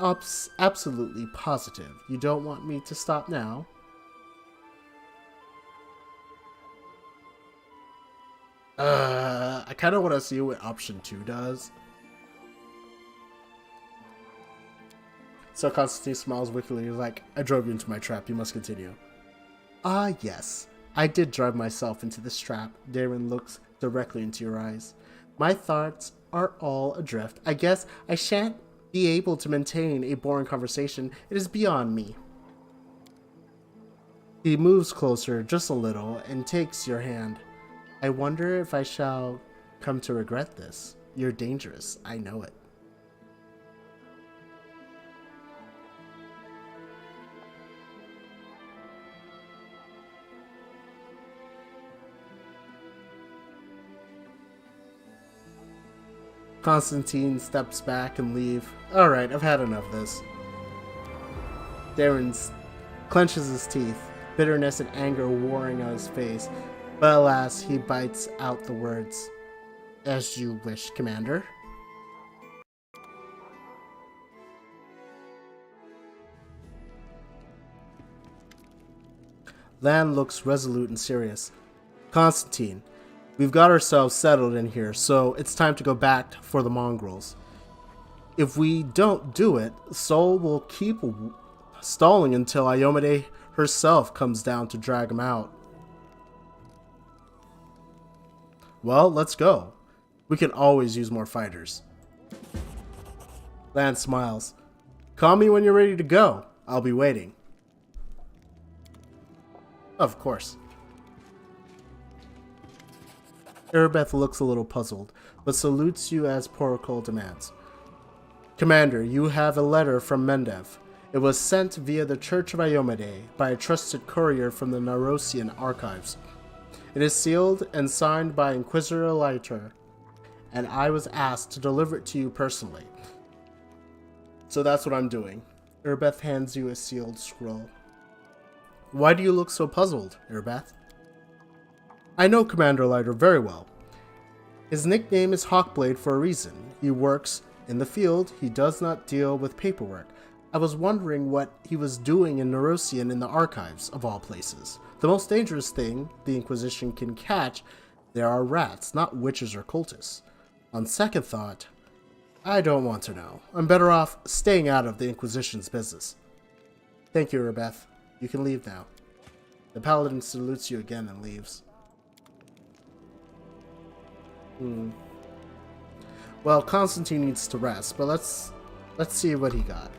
absolutely positive you don't want me to stop now? I kind of want to see what option 2 does. So Konstantin smiles wickedly, like, I drove you into my trap, you must continue. Ah, yes. I did drive myself into this trap. Darren looks directly into your eyes. My thoughts are all adrift. I guess I shan't be able to maintain a boring conversation. It is beyond me. He moves closer just a little and takes your hand. I wonder if I shall come to regret this. You're dangerous. I know it. Konstantin steps back and leave. Alright, I've had enough of this. Darren clenches his teeth, bitterness and anger warring on his face, but alas, he bites out the words, "As you wish, Commander." Lan looks resolute and serious. Konstantin, we've got ourselves settled in here, so it's time to go back for the mongrels. If we don't do it, Sol will keep stalling until Iomade herself comes down to drag him out. Well, let's go. We can always use more fighters. Lan smiles. Call me when you're ready to go. I'll be waiting. Of course. Erebeth looks a little puzzled, but salutes you as protocol demands. Commander, you have a letter from Mendev. It was sent via the Church of Iomade by a trusted courier from the Narosian archives. It is sealed and signed by Inquisitor Leiter, and I was asked to deliver it to you personally. So that's what I'm doing. Erebeth hands you a sealed scroll. Why do you look so puzzled, Erebeth? I know Commander Leiter very well. His nickname is Hawkblade for a reason. He works in the field. He does not deal with paperwork. I was wondering what he was doing in Narosian in the archives, of all places. The most dangerous thing the Inquisition can catch, there are rats, not witches or cultists. On second thought, I don't want to know. I'm better off staying out of the Inquisition's business. Thank you, Erebeth. You can leave now. The paladin salutes you again and leaves. Well, Konstantin needs to rest, but let's see what he got.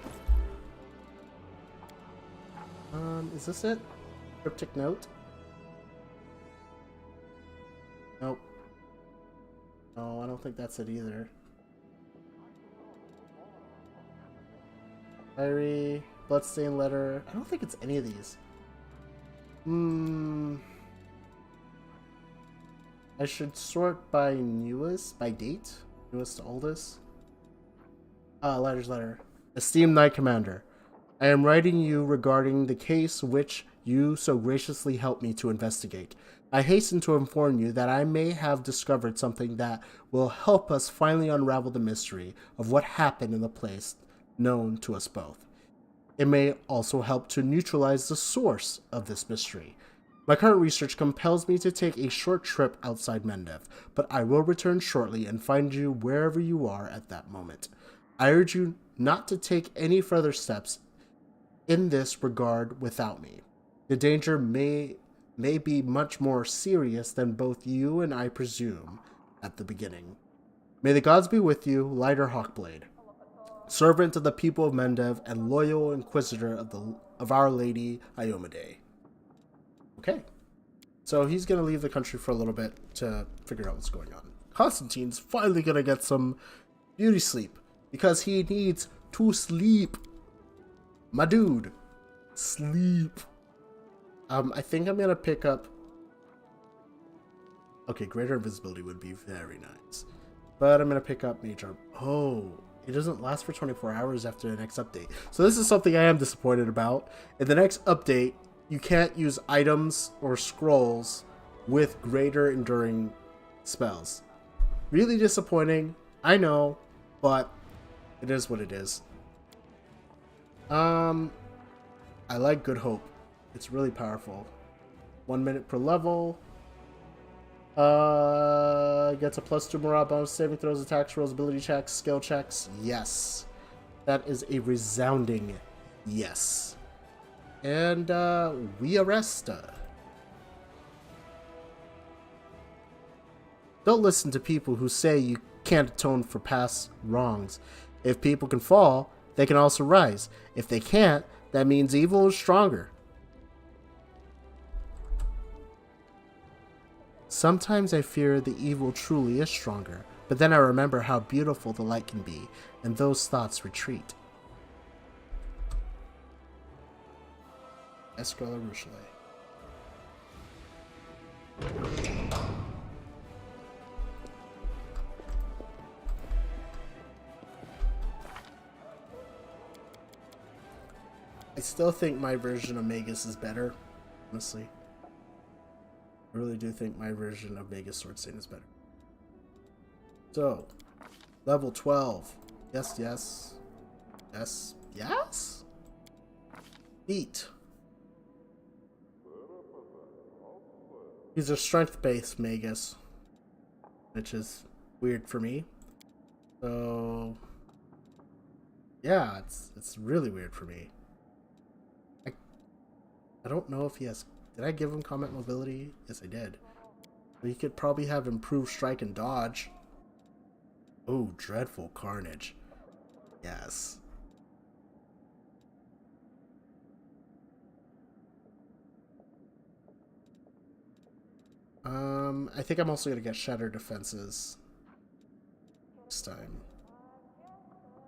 Is this it? Cryptic note? Nope. No, I don't think that's it either. Diary, bloodstained letter. I don't think it's any of these. I should sort by newest, by date? Newest to oldest? Letter. Esteemed Knight Commander, I am writing you regarding the case which you so graciously helped me to investigate. I hasten to inform you that I may have discovered something that will help us finally unravel the mystery of what happened in the place known to us both. It may also help to neutralize the source of this mystery. My current research compels me to take a short trip outside Mendev, but I will return shortly and find you wherever you are at that moment. I urge you not to take any further steps in this regard without me. The danger may be much more serious than both you and I presume at the beginning. May the gods be with you, Leiter Hawkblade, servant of the people of Mendev and loyal inquisitor of Our Lady Iomade. Okay, so he's going to leave the country for a little bit to figure out what's going on. Konstantin's finally going to get some beauty sleep because he needs to sleep. My dude, sleep. I think I'm going to pick up... Okay, greater invisibility would be very nice. But I'm going to pick up Major... Oh, it doesn't last for 24 hours after the next update. So this is something I am disappointed about. In the next update, you can't use items or scrolls with greater enduring spells. Really disappointing, I know, but it is what it is. I like Good Hope. It's really powerful. 1 minute per level. Gets a +2 morale bonus, saving throws, attacks, rolls, ability checks, skill checks. Yes. That is a resounding yes. And we arrest her. Don't listen to people who say you can't atone for past wrongs. If people can fall, they can also rise. If they can't, that means evil is stronger. Sometimes I fear the evil truly is stronger, but then I remember how beautiful the light can be, and those thoughts retreat. Escrola Rochelet. still think my version of Magus is better, honestly. I really do think my version of Magus Sword Saint is better. So, level 12. Yes, yes. Yes, yes? Beat. These are strength-based Magus, which is weird for me. So, yeah, it's really weird for me. I don't know if he has... Did I give him combat mobility? Yes, I did. But he could probably have improved strike and dodge. Oh, dreadful carnage. Yes. I think I'm also gonna get Shatter Defenses this time.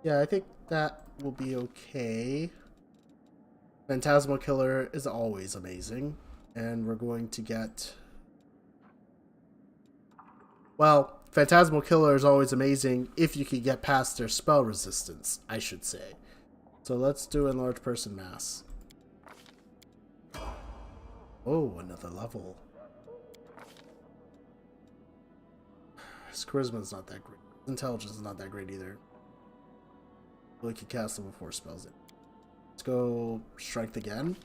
Yeah, I think that will be okay. Phantasmal Killer is always amazing. And we're going to get... Well, Phantasmal Killer is always amazing if you can get past their spell resistance, I should say. So let's do Enlarged Person Mass. Oh, another level. His charisma is not that great. His intelligence is not that great either. Well, he can cast level 4 spells in. Let's go strength again.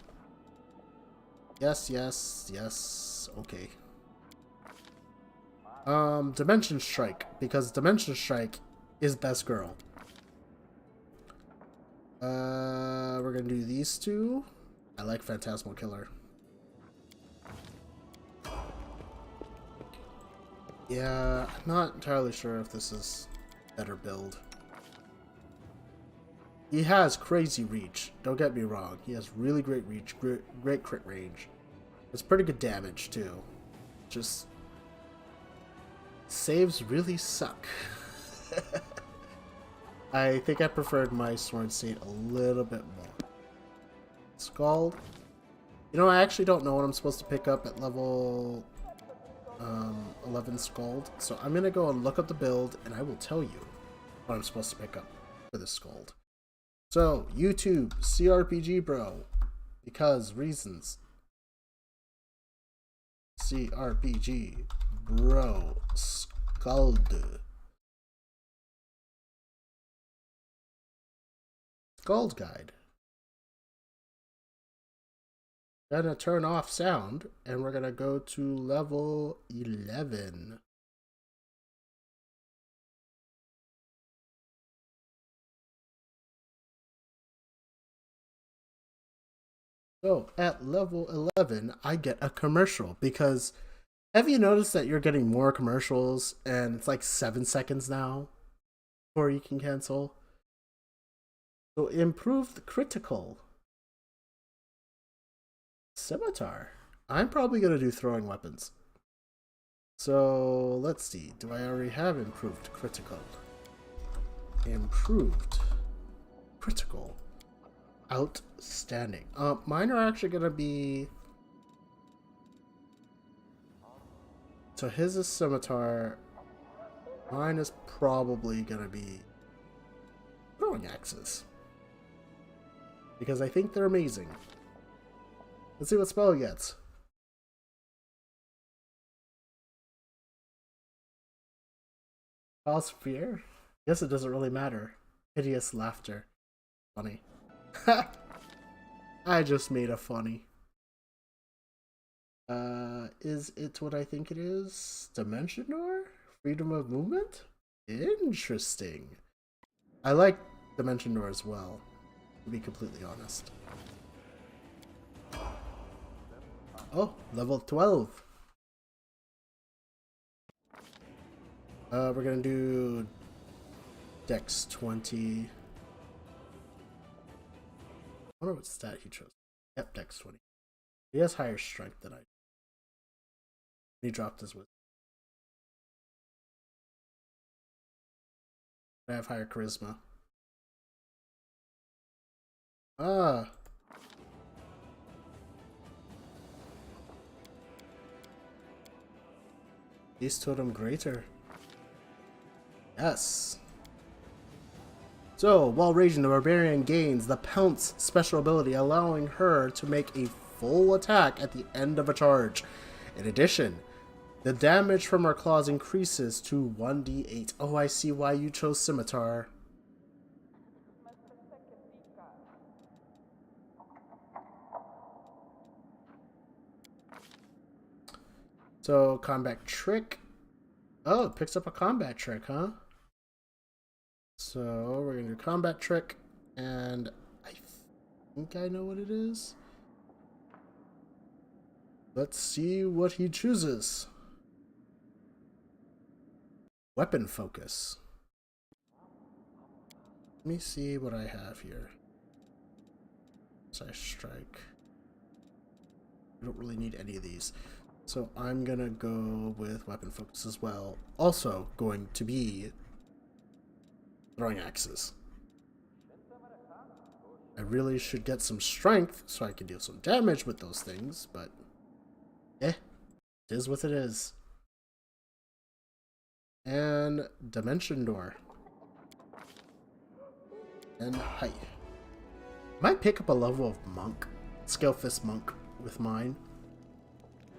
Yes, yes, yes. Okay. Dimension Strike, because Dimension Strike is best girl. We're gonna do these two. I like Phantasmal Killer. Yeah, I'm not entirely sure if this is better build. He has crazy reach, don't get me wrong. He has really great reach, great crit range. It's pretty good damage too. Just saves really suck. I think I preferred my Sword Saint a little bit more. Scald. You know, I actually don't know what I'm supposed to pick up at level 11 Scald. So I'm going to go and look up the build and I will tell you what I'm supposed to pick up for this Scald. So, YouTube, cRPGBro, because reasons. cRPGBro, Scald. Scald Guide. Gonna turn off sound and we're gonna go to level 11. So at level 11, I get a commercial because have you noticed that you're getting more commercials and it's like 7 seconds now before you can cancel? So improved critical. Scimitar. I'm probably going to do throwing weapons. So let's see. Do I already have improved critical? Improved critical. Outstanding. Mine are actually going to be... So his is scimitar. Mine is probably going to be throwing axes. Because I think they're amazing. Let's see what spell he gets. Cause fear? Guess it doesn't really matter. Hideous laughter. Funny. I just made a funny. Is it what I think it is? Dimension Door? Freedom of movement? Interesting. I like Dimension Door as well, to be completely honest. Oh, level 12. We're gonna do Dex 20. I wonder what stat he chose. Yep, Dex 20. He has higher strength than I do. He dropped his wisdom. I have higher charisma. Ah. Beast Totem Greater. Yes. So, while raging, the barbarian gains the Pounce special ability, allowing her to make a full attack at the end of a charge. In addition, the damage from her claws increases to 1d8. Oh, I see why you chose Scimitar. So, combat trick. Oh, it picks up a combat trick, huh? So, we're going to do combat trick, and I think I know what it is. Let's see what he chooses. Weapon focus. Let me see what I have here. Precise strike. I don't really need any of these. So I'm gonna go with weapon focus as well. Also going to be throwing axes. I really should get some strength so I can deal some damage with those things, but it is what it is. And dimension door. And height. Might pick up a level of monk, scale fist monk with mine.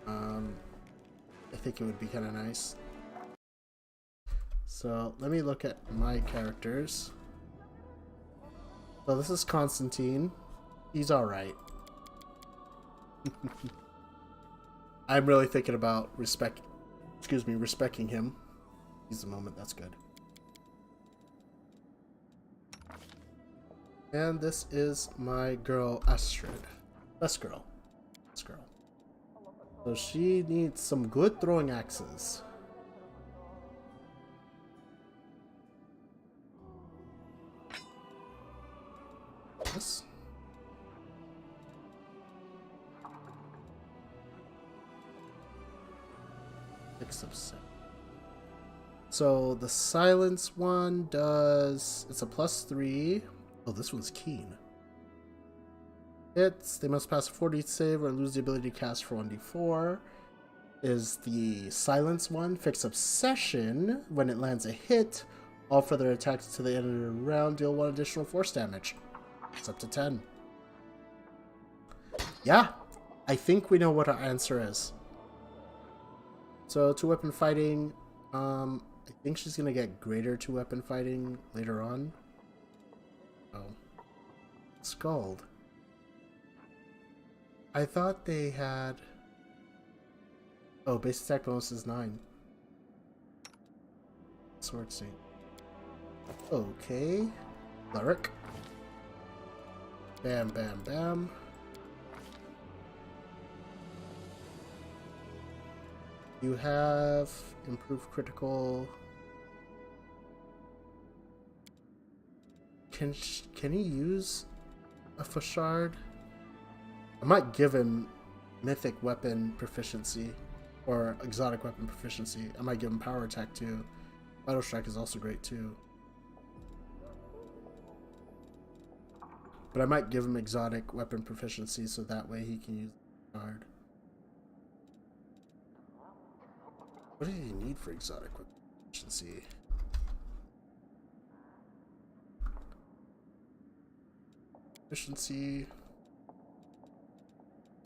I think it would be kind of nice. So let me look at my characters. So this is Konstantin. He's alright. I'm really thinking about respecting him. He's a moment, that's good. And this is my girl Astrid. Best girl. Best girl. So she needs some good throwing axes. This. So the silence one does, it's a +3. Oh, this one's keen. Hits, they must pass a 40 save or lose the ability to cast for 1d4. Is the silence one. Fix obsession. When it lands a hit, all further attacks to the end of the round deal 1 additional force damage. It's up to 10. Yeah, I think we know what our answer is. So 2-weapon fighting. I think she's gonna get greater 2-weapon fighting later on. Oh, Scald. I thought they had. Oh, base attack bonus is 9. Sword Saint. Okay. Cleric. Bam, bam, bam. You have improved critical. Can he use a Fashard? I might give him mythic weapon proficiency or exotic weapon proficiency. I might give him power attack too. Vital strike is also great too. But I might give him exotic weapon proficiency so that way he can use the card. What do you need for exotic weapon proficiency? Efficiency.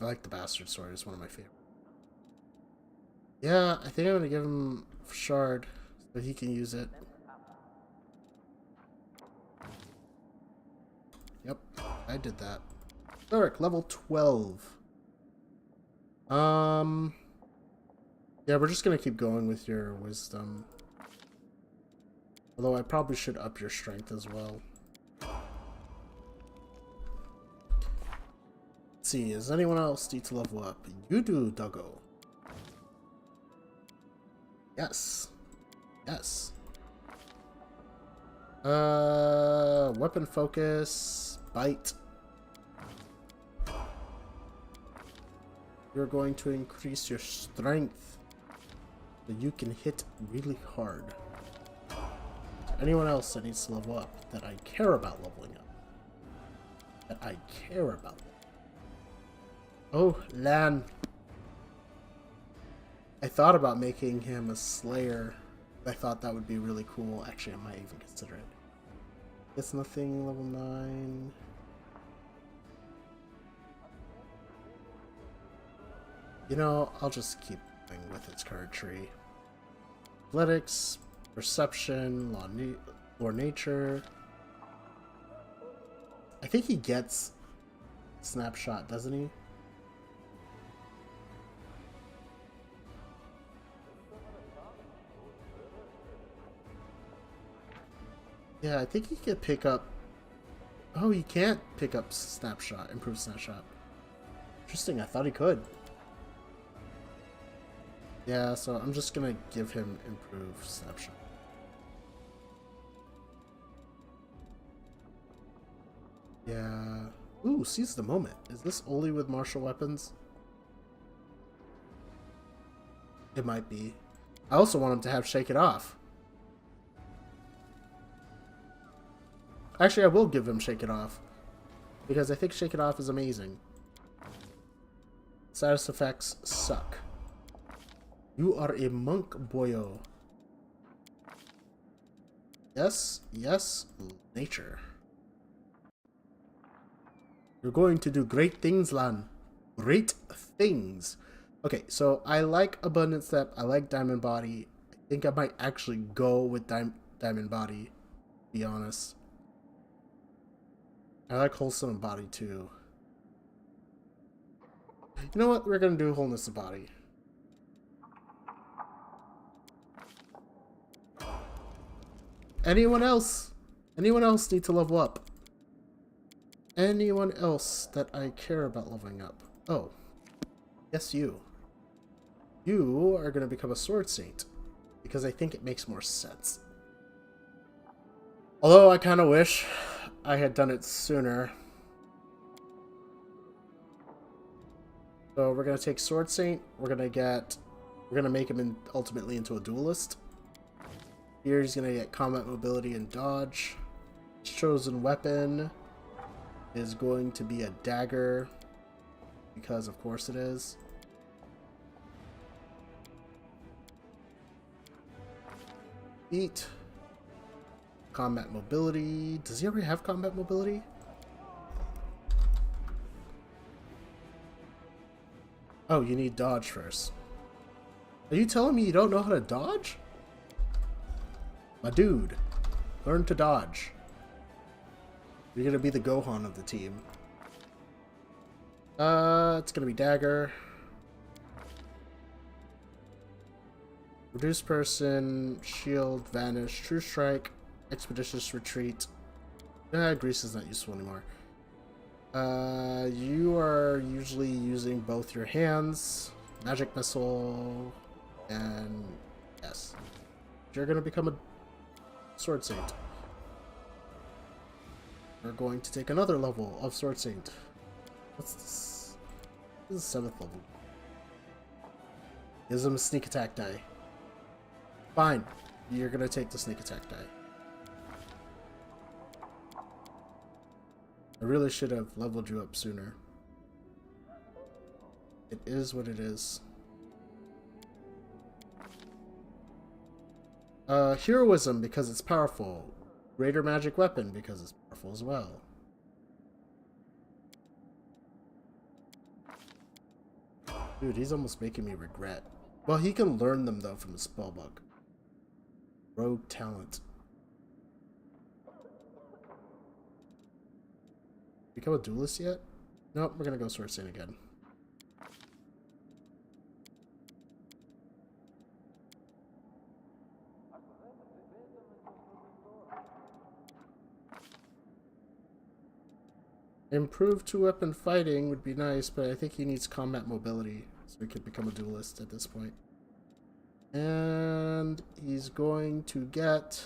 I like the bastard sword. It's one of my favorite. Yeah, I think I'm gonna give him shard so he can use it. Yep, I did that. Cleric, level 12. Yeah, we're just gonna keep going with your wisdom. Although I probably should up your strength as well. Let's see, does anyone else need to level up? You do, Duggo. Yes. Yes. Weapon focus, bite. You're going to increase your strength so you can hit really hard. Anyone else that needs to level up that I care about leveling up? That I care about. Oh, Lan. I thought about making him a Slayer. I thought that would be really cool. Actually, I might even consider it. It's nothing level 9. You know, I'll just keep going with its current tree. Athletics, perception, lore nature. I think he gets snapshot, doesn't he? Yeah, I think he could pick up... Oh, he can't pick up snapshot, improved snapshot. Interesting, I thought he could. Yeah, so I'm just gonna give him improved snapshot. Yeah. Ooh, seize the moment. Is this only with martial weapons? It might be. I also want him to have Shake It Off. Actually, I will give him Shake It Off. Because I think Shake It Off is amazing. Status effects suck. You are a monk, boyo. Yes, yes, nature. You're going to do great things, Lan. Great things. Okay, so I like Abundant Step. I like Diamond Body. I think I might actually go with Diamond Body, to be honest. I like Wholesome Body, too. You know what? We're going to do Wholeness of Body. Anyone else? Anyone else need to level up? Anyone else that I care about leveling up? Oh. Yes, you. You are going to become a Sword Saint. Because I think it makes more sense. Although I kind of wish I had done it sooner. So we're going to take Sword Saint. We're going to make him ultimately into a duelist. Here he's going to get combat mobility and dodge. His chosen weapon is going to be a dagger, because of course it is. Feet. Combat mobility. Does he already have combat mobility? Oh, you need dodge first. Are you telling me you don't know how to dodge? My dude, learn to dodge. You're gonna be the Gohan of the team. It's gonna be dagger. Reduce person, shield, vanish, true strike, expeditious retreat. Grease is not useful anymore. You are usually using both your hands, magic missile, and yes, you're gonna become a Sword Saint. We're going to take another level of Sword Saint. What's this? This is 7th level. Gives him a sneak attack die. Fine. You're gonna take the sneak attack die. I really should have leveled you up sooner. It is what it is. Heroism because it's powerful. Greater magic weapon because it's powerful as well. Dude, he's almost making me regret. Well, he can learn them though from the spellbook. Rogue talent. Become a duelist yet? Nope, we're gonna go Sword Saint again. Improved two-weapon fighting would be nice, but I think he needs combat mobility, so he could become a duelist at this point. And he's going to get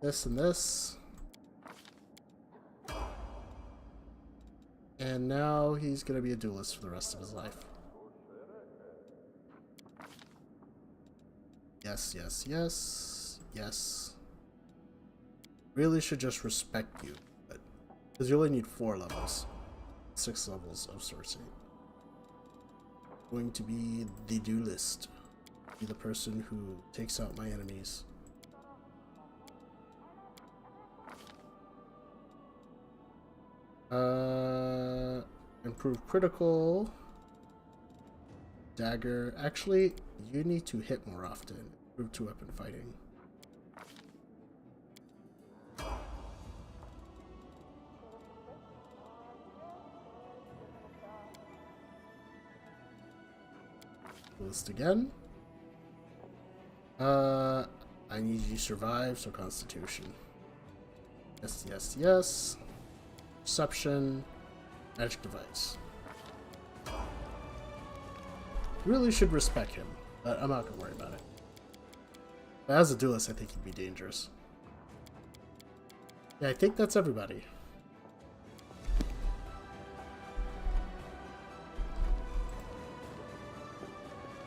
this and this. And now he's going to be a duelist for the rest of his life. Yes, yes, yes, yes. Really should just respect you. Because you only need 4 levels. 6 levels of Sword Saint. Going to be the duelist. Be the person who takes out my enemies. Improve critical. Dagger. Actually, you need to hit more often. Improve 2-weapon fighting. List again. I need you to survive, so Constitution. Yes, yes, yes. Perception. Magic device. Really should respect him, but I'm not gonna worry about it. But as a duelist, I think he'd be dangerous. Yeah, I think that's everybody.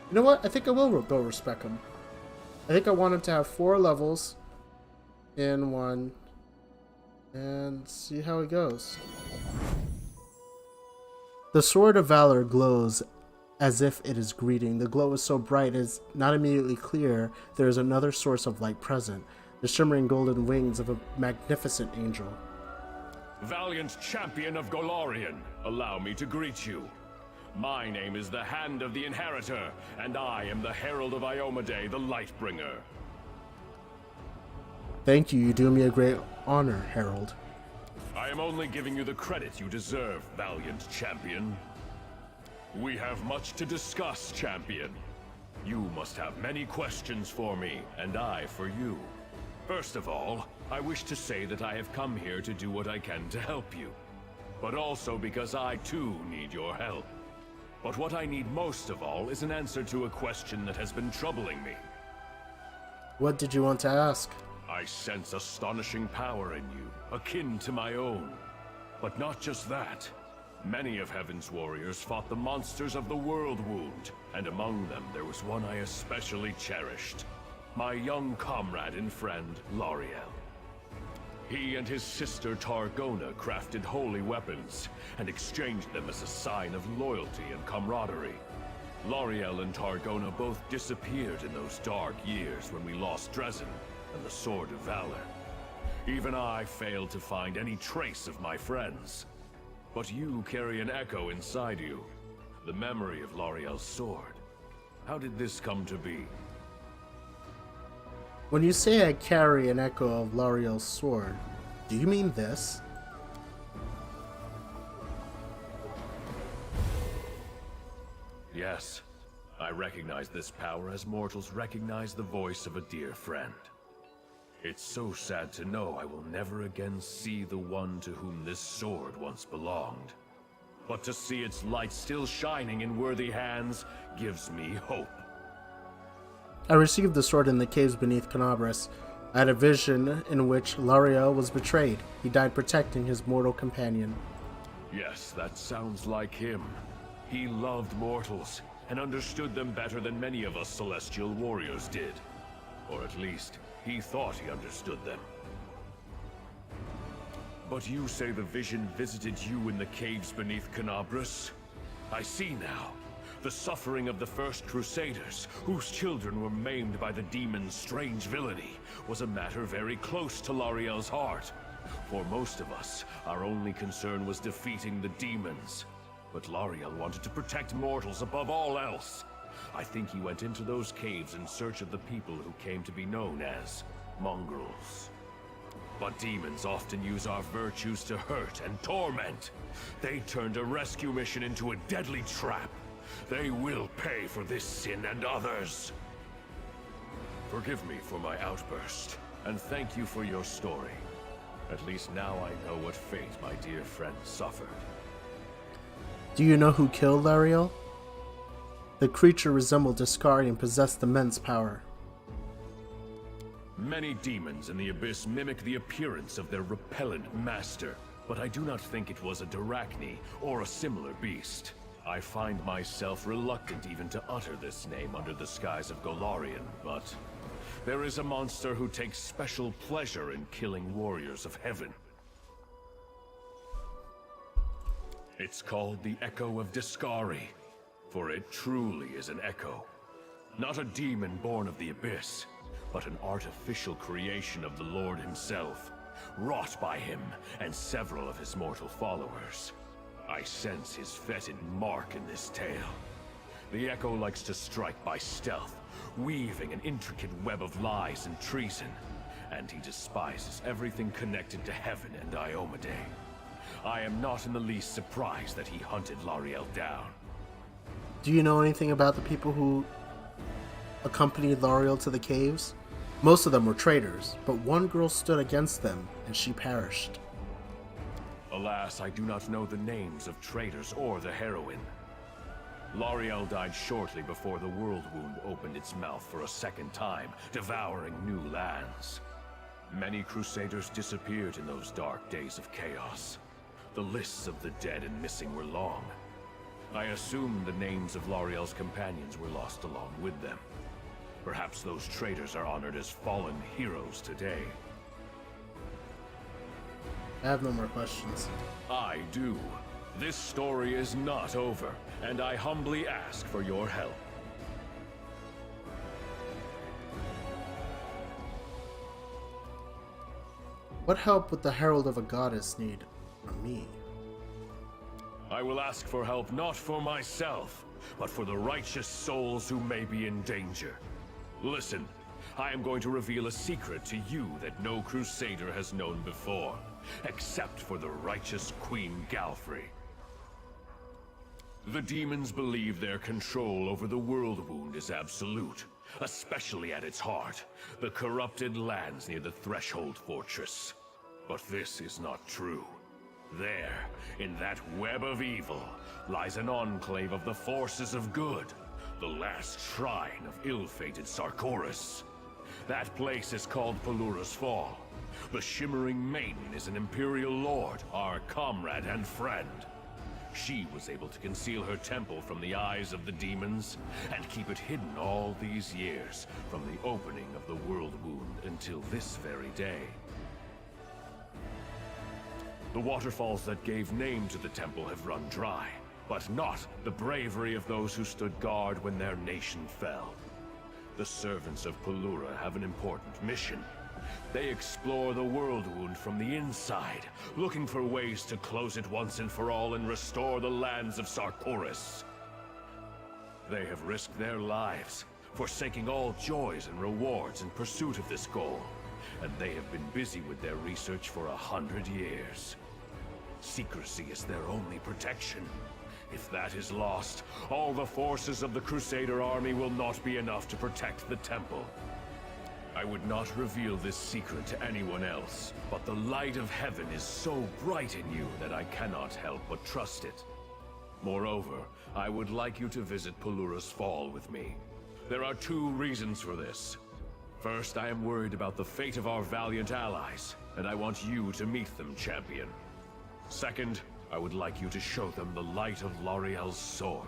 You know what? I think I will go respec him. I think I want him to have 4 levels in one, and see how it goes. The Sword of Valor glows as if it is greeting. The glow is so bright it is not immediately clear there is another source of light present, the shimmering golden wings of a magnificent angel. Valiant champion of Golarion, allow me to greet you. My name is the Hand of the Inheritor, and I am the Herald of Iomedae, the Lightbringer. Thank you, you do me a great honor, Herald. I am only giving you the credit you deserve, valiant champion. We have much to discuss, champion. You must have many questions for me, and I for you. First of all, I wish to say that I have come here to do what I can to help you. But also because I too need your help. But what I need most of all is an answer to a question that has been troubling me. What did you want to ask? I sense astonishing power in you, akin to my own. But not just that. Many of Heaven's warriors fought the monsters of the World Wound, and among them there was one I especially cherished. My young comrade and friend, Lariel. He and his sister Targona crafted holy weapons, and exchanged them as a sign of loyalty and camaraderie. Lariel and Targona both disappeared in those dark years when we lost Dresden and the Sword of Valor. Even I failed to find any trace of my friends. But you carry an echo inside you, the memory of Lariel's sword. How did this come to be? When you say I carry an echo of Lariel's sword, do you mean this? Yes, I recognize this power as mortals recognize the voice of a dear friend. It's so sad to know I will never again see the one to whom this sword once belonged. But to see its light still shining in worthy hands gives me hope. I received the sword in the caves beneath Canabras. I had a vision in which Lariel was betrayed. He died protecting his mortal companion. Yes, that sounds like him. He loved mortals, and understood them better than many of us celestial warriors did. Or at least, he thought he understood them. But you say the vision visited you in the caves beneath Canabras? I see now. The suffering of the first Crusaders, whose children were maimed by the demon's strange villainy, was a matter very close to Lariel's heart. For most of us, our only concern was defeating the demons. But Lariel wanted to protect mortals above all else. I think he went into those caves in search of the people who came to be known as mongrels. But demons often use our virtues to hurt and torment. They turned a rescue mission into a deadly trap. They will pay for this sin and others. Forgive me for my outburst, and thank you for your story. At least now I know what fate my dear friend suffered. Do you know who killed Lariel? The creature resembled Discari and possessed immense power. Many demons in the Abyss mimic the appearance of their repellent master, but I do not think it was a Dyrachni or a similar beast. I find myself reluctant even to utter this name under the skies of Golarion, but there is a monster who takes special pleasure in killing warriors of heaven. It's called the Echo of Discari, for it truly is an echo. Not a demon born of the Abyss, but an artificial creation of the Lord himself. wrought by him and several of his mortal followers. I sense his fetid mark in this tale. The Echo likes to strike by stealth, weaving an intricate web of lies and treason, and he despises everything connected to heaven and Iomade. I am not in the least surprised that he hunted Lariel down. Do you know anything about the people who accompanied Lariel to the caves? Most of them were traitors, but one girl stood against them, and she perished. Alas, I do not know the names of traitors or the heroine. Lariel died shortly before the World Wound opened its mouth for a second time, devouring new lands. Many Crusaders disappeared in those dark days of chaos. The lists of the dead and missing were long. I assume the names of Lariel's companions were lost along with them. Perhaps those traitors are honored as fallen heroes today. I have no more questions. I do. This story is not over, and I humbly ask for your help. What help would the Herald of a Goddess need from me? I will ask for help not for myself, but for the righteous souls who may be in danger. Listen, I am going to reveal a secret to you that no Crusader has known before, except for the righteous Queen Galfrey. The demons believe their control over the World Wound is absolute, especially at its heart, the corrupted lands near the Threshold Fortress. But this is not true. There, in that web of evil, lies an enclave of the forces of good, the last shrine of ill-fated Sarkoris. That place is called Pelura's Fall. The Shimmering Maiden is an Imperial Lord, our comrade and friend. She was able to conceal her temple from the eyes of the demons, and keep it hidden all these years, from the opening of the World Wound until this very day. The waterfalls that gave name to the temple have run dry, but not the bravery of those who stood guard when their nation fell. The servants of Pelura have an important mission. They explore the World Wound from the inside, looking for ways to close it once and for all and restore the lands of Sarkoris. They have risked their lives, forsaking all joys and rewards in pursuit of this goal, and they have been busy with their research for 100 years. Secrecy is their only protection. If that is lost, all the forces of the Crusader army will not be enough to protect the temple. I would not reveal this secret to anyone else, but the light of heaven is so bright in you that I cannot help but trust it. Moreover, I would like you to visit Pelura's Fall with me. There are 2 reasons for this. First, I am worried about the fate of our valiant allies, and I want you to meet them, champion. Second, I would like you to show them the light of Lariel's sword.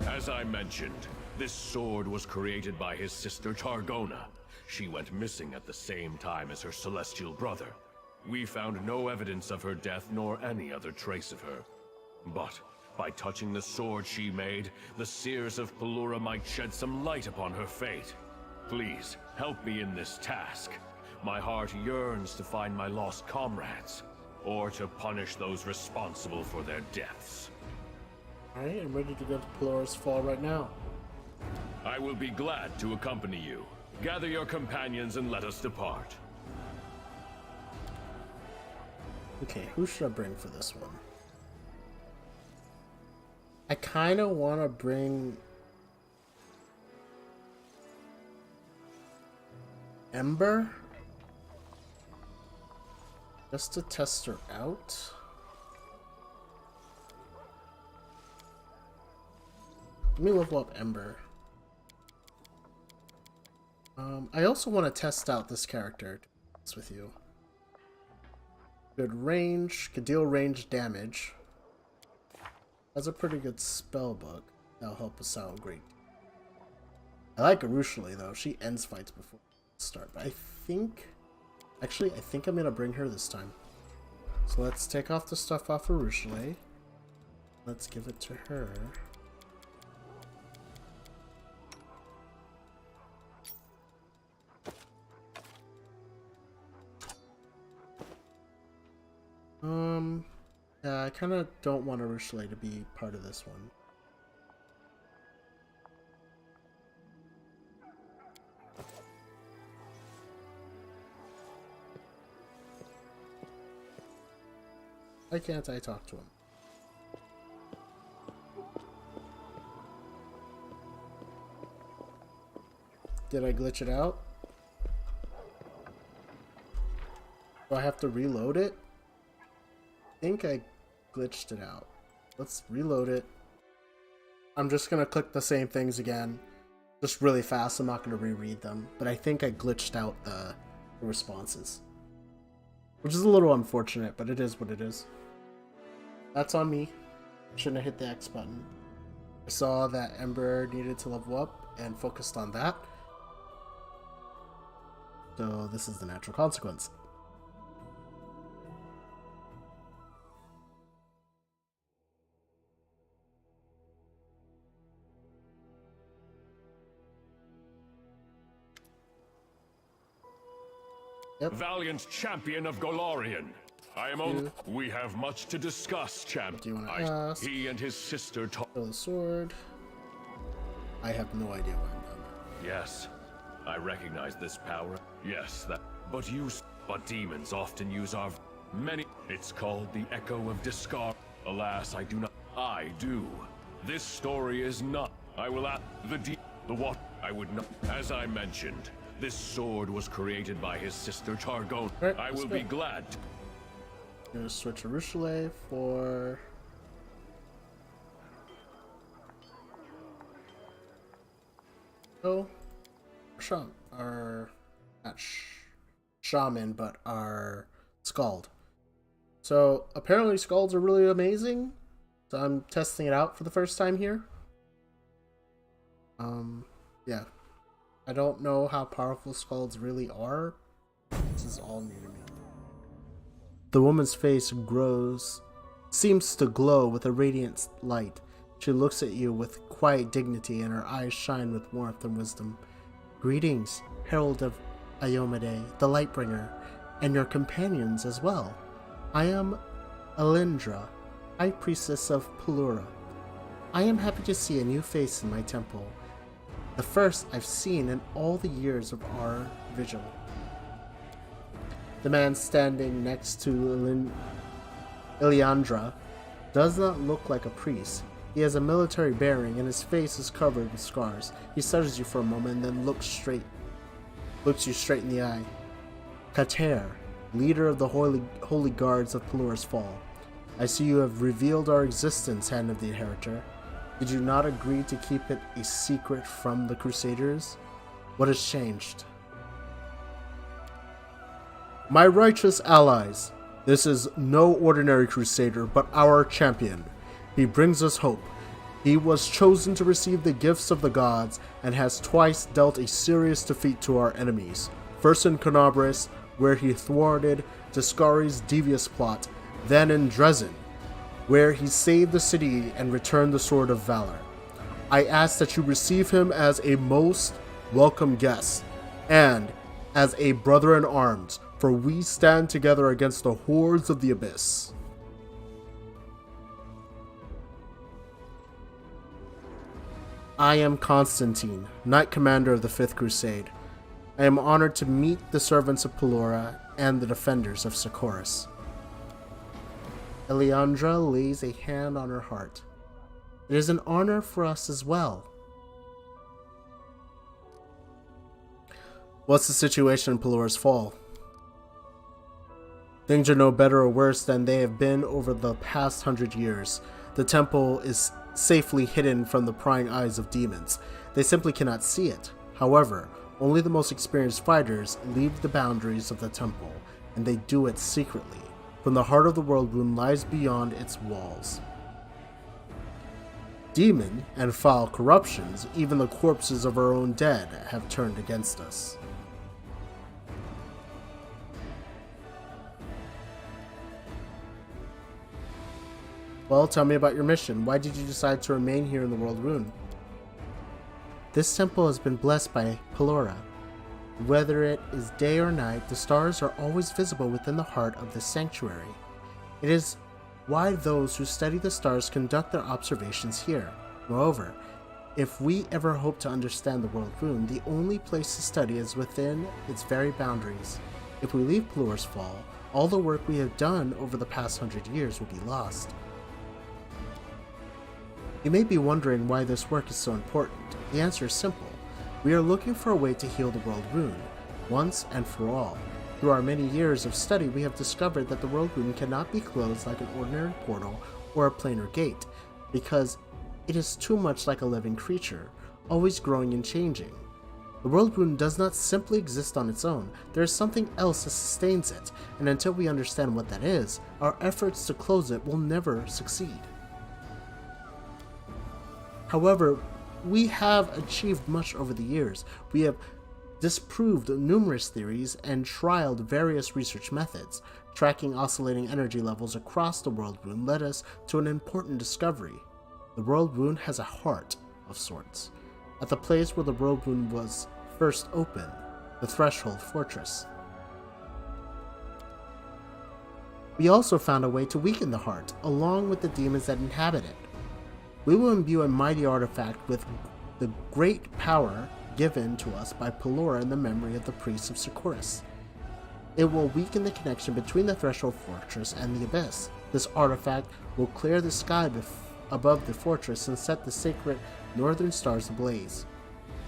As I mentioned, this sword was created by his sister Targona. She went missing at the same time as her celestial brother. We found no evidence of her death nor any other trace of her. But by touching the sword she made, the seers of Pelura might shed some light upon her fate. Please, help me in this task. My heart yearns to find my lost comrades, or to punish those responsible for their deaths. Alright, I'm ready to go to Pelura's Fall right now. I will be glad to accompany you. Gather your companions and let us depart. Okay, who should I bring for this one? I kind of want to bring Ember, just to test her out. Let me level up Ember. I also want to test out this character, to be honest with you. Good range, could deal range damage. Has a pretty good spell book. That'll help us out great. I like Arushale though. She ends fights before we start. But I think I'm gonna bring her this time. So let's take off the stuff off Arushale. Let's give it to her. Yeah, I kind of don't want Urushalei to be part of this one. Why can't I talk to him? Did I glitch it out? Do I have to reload it? I think I glitched it out. Let's reload it. I'm just gonna click the same things again. Just really fast. I'm not gonna reread them. But I think I glitched out the responses. Which is a little unfortunate, but it is what it is. That's on me. Shouldn't have hit the X button. I saw that Ember needed to level up and focused on that. So this is the natural consequence. Yep. Valiant champion of Golarion. I am on. We have much to discuss, champ. Do you want to ask? He and his sister Throw the sword. I have no idea what I'm doing. Yes, I recognize this power. Yes, that. But demons often use our many. It's called the Echo of Discard. Alas, I do not. I do. This story is not. I will add the what I would not. As I mentioned, this sword was created by his sister Targon. Right, I will be glad. I'm gonna switch Urushalei for. Oh, our not shaman, but our Scald. So apparently Scalds are really amazing. So I'm testing it out for the first time here. Yeah. I don't know how powerful Scalds really are. This is all new to me. The woman's face seems to glow with a radiant light. She looks at you with quiet dignity and her eyes shine with warmth and wisdom. Greetings, Herald of Iomade, the Lightbringer, and your companions as well. I am Alindra, High Priestess of Pelura. I am happy to see a new face in my temple. The first I've seen in all the years of our vigil. The man standing next to Iliandra does not look like a priest. He has a military bearing and his face is covered with scars. He studies you for a moment and then looks you straight in the eye. Kater, leader of the holy guards of Pelura's Fall. I see you have revealed our existence, Hand of the Inheritor. Did you not agree to keep it a secret from the Crusaders? What has changed? My righteous allies, this is no ordinary Crusader, but our champion. He brings us hope. He was chosen to receive the gifts of the gods and has twice dealt a serious defeat to our enemies. First in Conabris, where he thwarted Discari's devious plot, then in Dresden, where he saved the city and returned the Sword of Valor. I ask that you receive him as a most welcome guest, and as a brother in arms, for we stand together against the hordes of the Abyss. I am Konstantin, Knight Commander of the Fifth Crusade. I am honored to meet the servants of Pelura and the defenders of Sycoris. Iliandra lays a hand on her heart. It is an honor for us as well. What's the situation in Pelura's Fall? Things are no better or worse than they have been over the past 100 years. The temple is safely hidden from the prying eyes of demons. They simply cannot see it. However, only the most experienced fighters leave the boundaries of the temple, and they do it secretly. From the heart of the world rune lies beyond its walls. Demon and foul corruptions, even the corpses of our own dead, have turned against us. Well, tell me about your mission. Why did you decide to remain here in the World Rune? This temple has been blessed by Pelura. Whether it is day or night, the stars are always visible within the heart of this sanctuary. It is why those who study the stars conduct their observations here. Moreover, if we ever hope to understand the world rune, the only place to study is within its very boundaries. If we leave Pelor's Fall, all the work we have done over the past 100 years will be lost. You may be wondering why this work is so important. The answer is simple. We are looking for a way to heal the world rune, once and for all. Through our many years of study, we have discovered that the world rune cannot be closed like an ordinary portal or a planar gate, because it is too much like a living creature, always growing and changing. The world rune does not simply exist on its own. There is something else that sustains it, and until we understand what that is, our efforts to close it will never succeed. However, we have achieved much over the years. We have disproved numerous theories and trialed various research methods. Tracking oscillating energy levels across the world rune led us to an important discovery. The world rune has a heart of sorts. At the place where the world rune was first opened, the Threshold Fortress. We also found a way to weaken the heart, along with the demons that inhabit it. We will imbue a mighty artifact with the great power given to us by Pelor in the memory of the priests of Sykes. It will weaken the connection between the Threshold Fortress and the Abyss. This artifact will clear the sky above the fortress and set the sacred northern stars ablaze.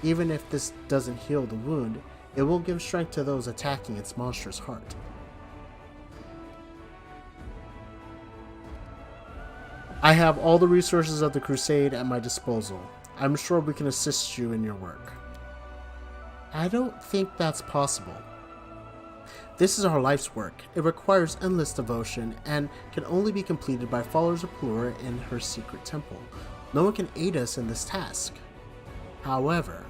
Even if this doesn't heal the wound, it will give strength to those attacking its monstrous heart. I have all the resources of the Crusade at my disposal. I'm sure we can assist you in your work. I don't think that's possible. This is our life's work. It requires endless devotion and can only be completed by followers of Pelor in her secret temple. No one can aid us in this task. However,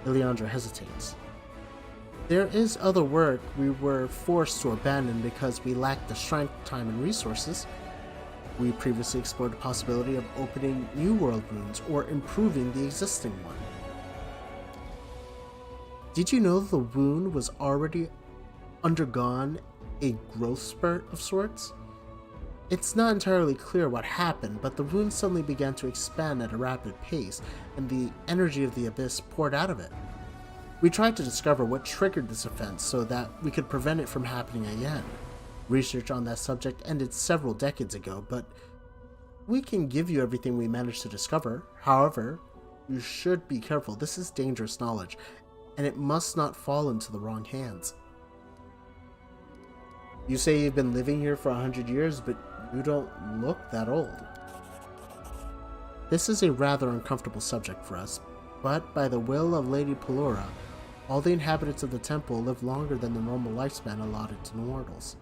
Eliandra hesitates. There is other work we were forced to abandon because we lacked the strength, time, and resources. We previously explored the possibility of opening new world runes or improving the existing one. Did you know the rune was already undergone a growth spurt of sorts? It's not entirely clear what happened, but the rune suddenly began to expand at a rapid pace, and the energy of the abyss poured out of it. We tried to discover what triggered this event so that we could prevent it from happening again. Research on that subject ended several decades ago, but we can give you everything we managed to discover. However, you should be careful. This is dangerous knowledge, and it must not fall into the wrong hands. You say you've been living here for 100 years, but you don't look that old. This is a rather uncomfortable subject for us, but by the will of Lady Pelora, all the inhabitants of the temple live longer than the normal lifespan allotted to mortals.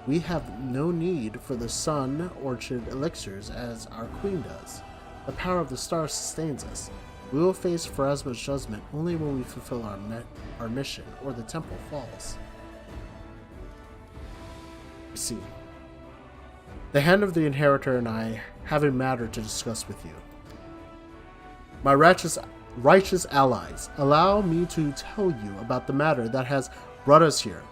We have no need for the sun orchid elixirs as our queen does. The power of the stars sustains us. We will face Pharasma's judgment only when we fulfill our mission, or the temple falls. See. The Hand of the Inheritor and I have a matter to discuss with you. My righteous allies, allow me to tell you about the matter that has brought us here.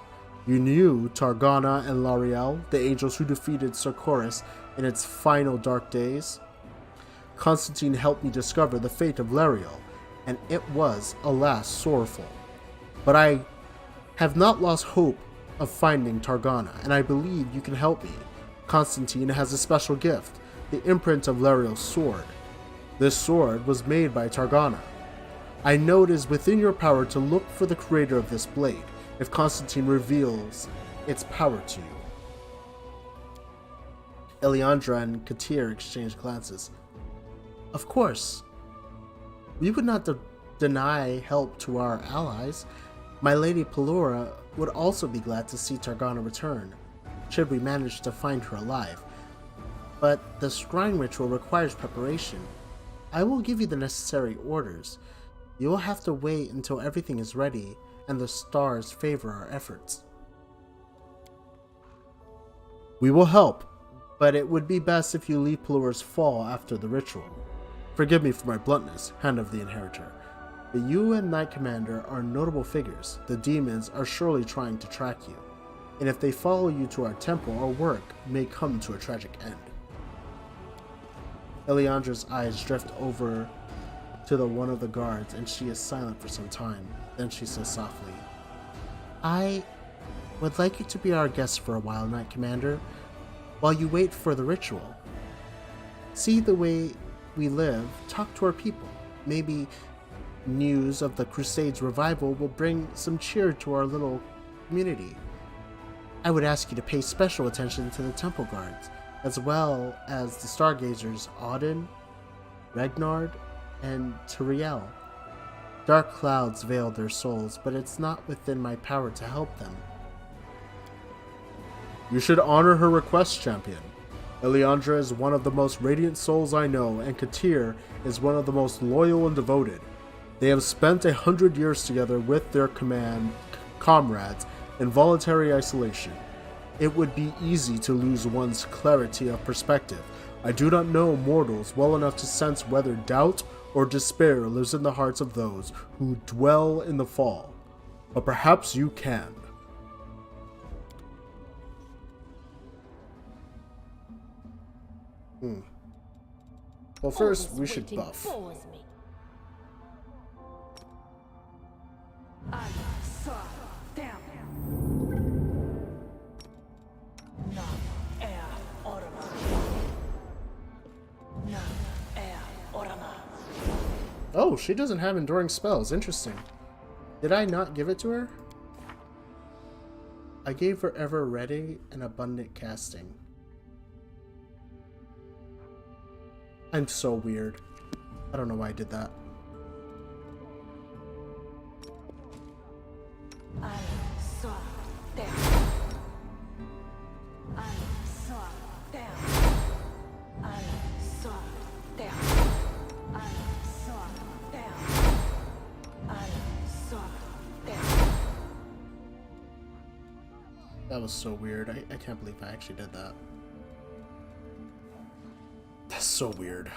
You knew Targana and Lariel, the angels who defeated Sykes in its final dark days. Konstantin helped me discover the fate of Lariel, and it was, alas, sorrowful. But I have not lost hope of finding Targana, and I believe you can help me. Konstantin has a special gift, the imprint of Lariel's sword. This sword was made by Targana. I know it is within your power to look for the creator of this blade, if Konstantin reveals its power to you. Eliandra and Katir exchange glances. Of course. We would not deny help to our allies. My Lady Pelora would also be glad to see Targana return, should we manage to find her alive. But the scrying ritual requires preparation. I will give you the necessary orders. You will have to wait until everything is ready and the stars favor our efforts. We will help, but it would be best if you leave Pelor's Fall after the ritual. Forgive me for my bluntness, Hand of the Inheritor, but you and Knight Commander are notable figures. The demons are surely trying to track you. and if they follow you to our temple, our work may come to a tragic end. Eliandra's eyes drift over to the one of the guards, and she is silent for some time. Then she says softly, I would like you to be our guest for a while, Knight Commander, while you wait for the ritual. See the way we live, talk to our people. Maybe news of the Crusade's revival will bring some cheer to our little community. I would ask you to pay special attention to the temple guards, as well as the stargazers Auden, Regnard, and Tiriel. Dark clouds veil their souls, but it's not within my power to help them. You should honor her request, champion. Eliandra is one of the most radiant souls I know, and Katir is one of the most loyal and devoted. They have spent 100 years together with their comrades in voluntary isolation. It would be easy to lose one's clarity of perspective. I do not know mortals well enough to sense whether doubt or despair lives in the hearts of those who dwell in the fall. But perhaps you can. Well, first, we should buff. Oh, she doesn't have enduring spells. Interesting. Did I not give it to her? I gave her ever ready and abundant casting. I'm so weird. I don't know why I did that. That was so weird. I can't believe I actually did that. That's so weird.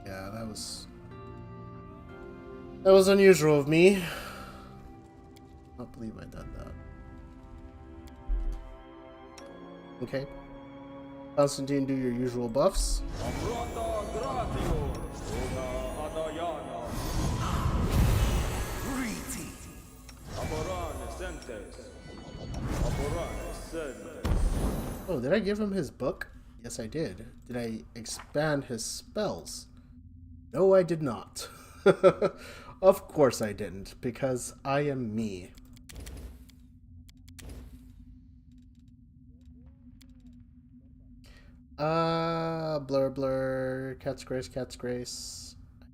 Yeah, that was unusual of me. I can't believe I did that. Okay. Konstantin, do your usual buffs. Oh, did I give him his book? Yes, I did. Did I expand his spells? No, I did not. Of course I didn't, because I am me. Blur blur, cat's grace.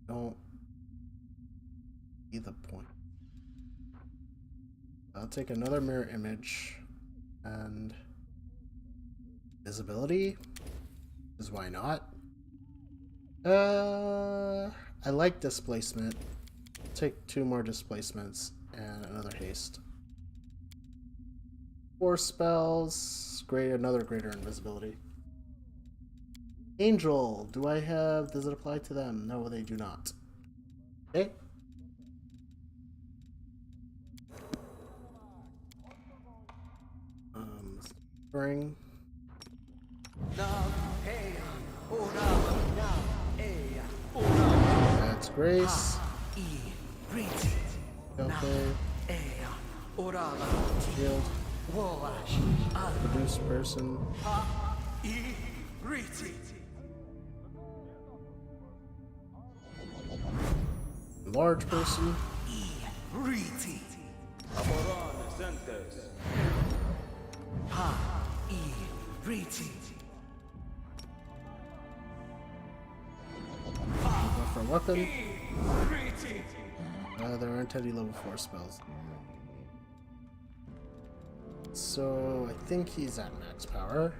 I don't see the point. I'll take another mirror image and visibility, because why not? I like displacement. I'll take 2 more displacements and another haste. 4 spells, another greater invisibility. Angel, does it apply to them? No, they do not. Okay. Spring. That's grace. Okay. Shield. Produce person. Large person. For a weapon. There aren't any level 4 spells. So I think he's at max power.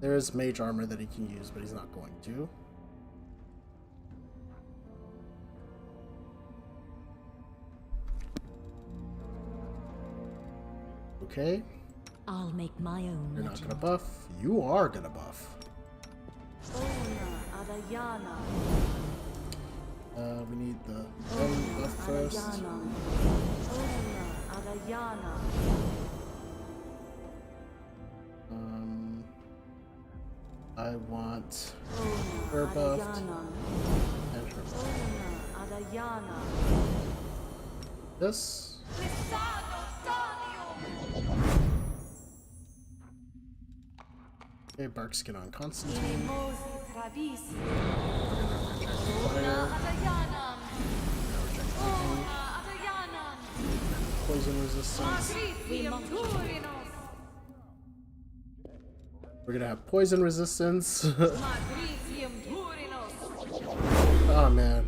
There is mage armor that he can use, but he's not going to. Okay. I'll make my own You're not legend. gonna buff. You are gonna buff. We need the buff first. I want her buffed and her buffed. This. Okay, bark skin on Konstantin. We're gonna reject fire. Poison resistance. We're gonna have poison resistance. Oh man,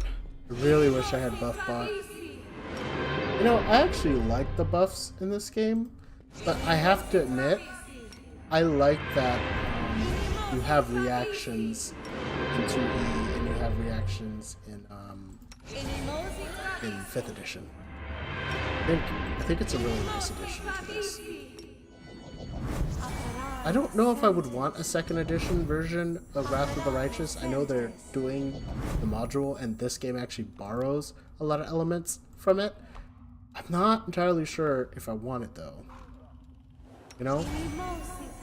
I really wish I had buff bot. You know, I actually like the buffs in this game, but I have to admit, I like that you have reactions in 2E and you have reactions in 5th edition. I think it's a really nice addition to this. I don't know if I would want a 2nd edition version of Wrath of the Righteous. I know they're doing the module and this game actually borrows a lot of elements from it. I'm not entirely sure if I want it though. You know?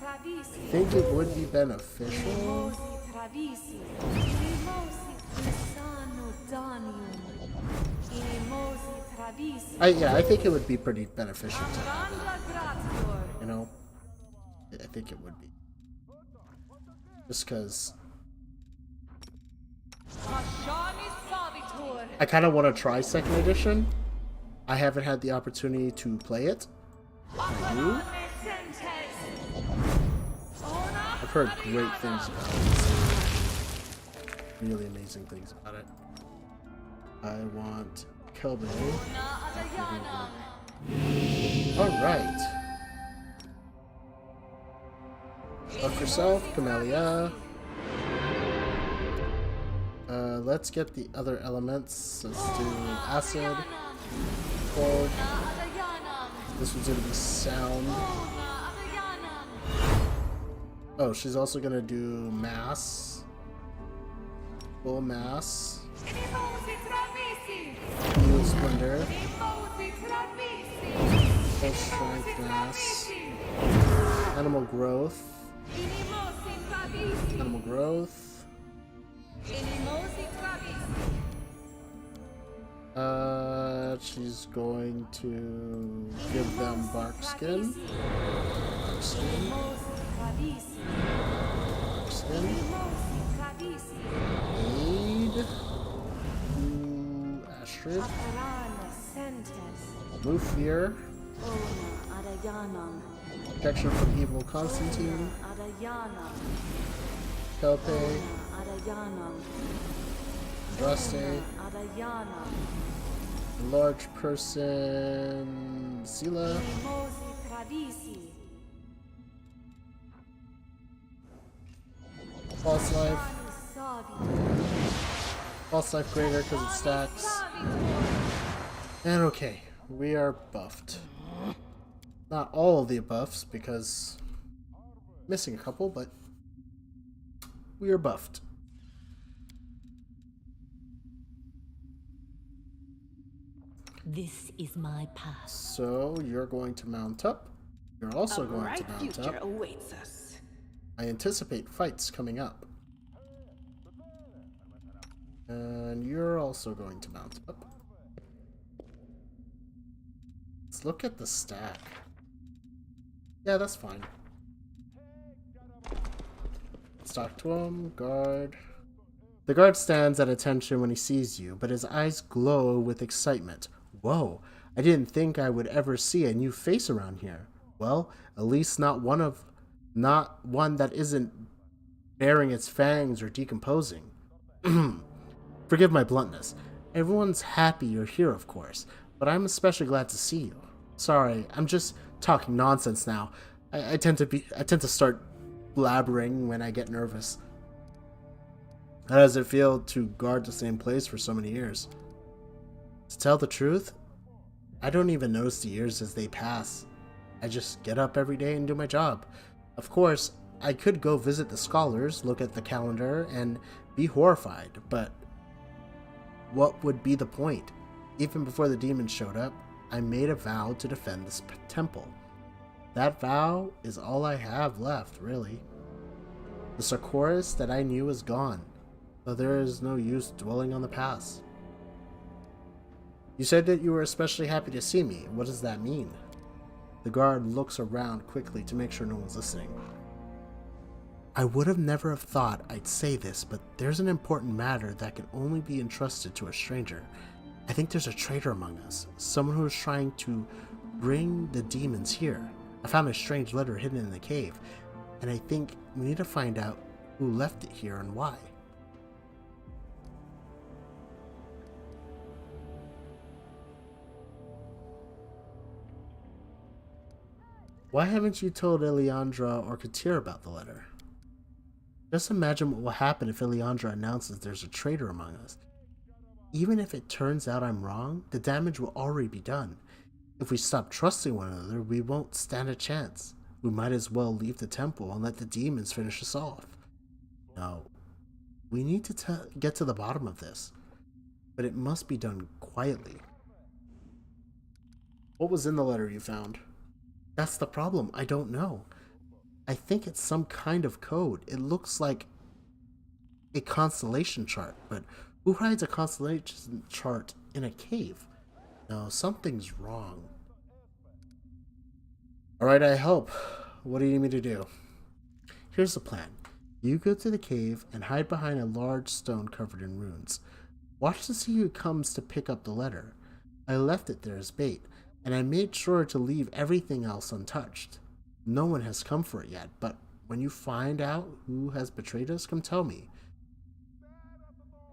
I think it would be beneficial. I think it would be pretty beneficial to have it. You know? I think it would be. Just because I kind of want to try 2nd edition. I haven't had the opportunity to play it. I do. I've heard great things about it. Really amazing things about it. I want Kelbe. Alright. Buff yourself, Camellia. Let's get the other elements. Let's do acid, cold. This one's gonna be sound. Oh, she's also gonna do mass. Full mass. Heal splendor. Full strength mass. Animal growth. Animal growth. She's going to give them bark skin. Bark skin. Bark skin. Aid. Astrid. Move fear. Protection from evil Konstantin. Kelpe. Draste. Large person. Sila. False life. False life greater because it stacks. And okay, we are buffed. Not all of the buffs because missing a couple, but we are buffed. This is my path. So you're going to mount up. You're also going to mount up. Awaits us. I anticipate fights coming up. And you're also going to mount up. Let's look at the stack. Yeah, that's fine. Let's talk to him. Guard. The guard stands at attention when he sees you, but his eyes glow with excitement. Whoa, I didn't think I would ever see a new face around here. Well, at least not one that isn't baring its fangs or decomposing. Forgive my bluntness. Everyone's happy you're here, of course, but I'm especially glad to see you. Sorry, I'm just talking nonsense now. I tend to start blabbering when I get nervous. How does it feel to guard the same place for so many years? To tell the truth, I don't even notice the years as they pass. I just get up every day and do my job. Of course, I could go visit the scholars, look at the calendar, and be horrified, but what would be the point? Even before the demons showed up, I made a vow to defend this temple. That vow is all I have left, really. The Sarkoris that I knew is gone, so there is no use dwelling on the past. You said that you were especially happy to see me. What does that mean? The guard looks around quickly to make sure no one's listening. I would have never have thought I'd say this, but there's an important matter that can only be entrusted to a stranger. I think there's a traitor among us, someone who is trying to bring the demons here. I found a strange letter hidden in the cave, and I think we need to find out who left it here and why. Why haven't you told Eliandra or Katir about the letter? Just imagine what will happen if Eliandra announces there's a traitor among us. Even if it turns out I'm wrong, the damage will already be done. If we stop trusting one another, we won't stand a chance. We might as well leave the temple and let the demons finish us off. No, we need to get to the bottom of this, but it must be done quietly. What was in the letter you found? That's the problem. I don't know. I think it's some kind of code. It looks like a constellation chart, but who hides a constellation chart in a cave? No, something's wrong. Alright, I help. What do you need me to do? Here's the plan. You go to the cave and hide behind a large stone covered in runes. Watch to see who comes to pick up the letter. I left it there as bait, and I made sure to leave everything else untouched. No one has come for it yet, but when you find out who has betrayed us, come tell me.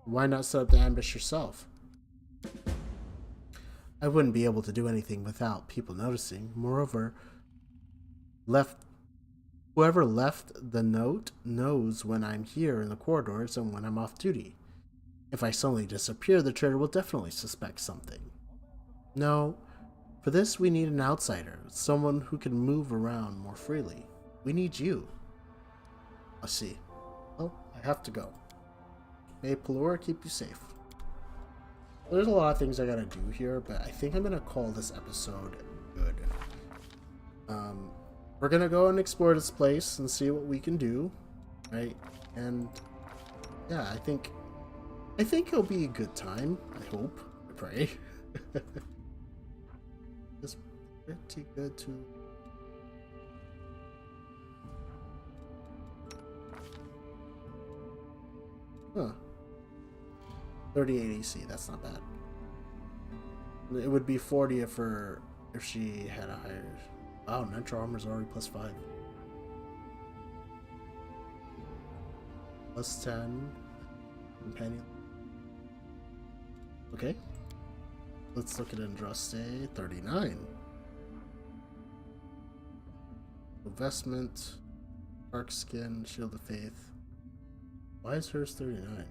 Why not set up the ambush yourself? I wouldn't be able to do anything without people noticing. Moreover, whoever left the note knows when I'm here in the corridors and when I'm off duty. If I suddenly disappear, the traitor will definitely suspect something. No, for this we need an outsider, someone who can move around more freely. We need you. I see. Well, I have to go. May Pelora keep you safe. There's a lot of things I gotta do here, but I think I'm gonna call this episode good. We're gonna go and explore this place and see what we can do, right? And yeah, I think it'll be a good time. I hope. I pray. It's pretty good to. Huh. 38 AC, that's not bad. It would be 40 if she had a higher. Wow, Nitro Armor's already +5. +10. Companion. Okay. Let's look at Andraste. 39. Investment. Dark Skin. Shield of Faith. Why is hers 39?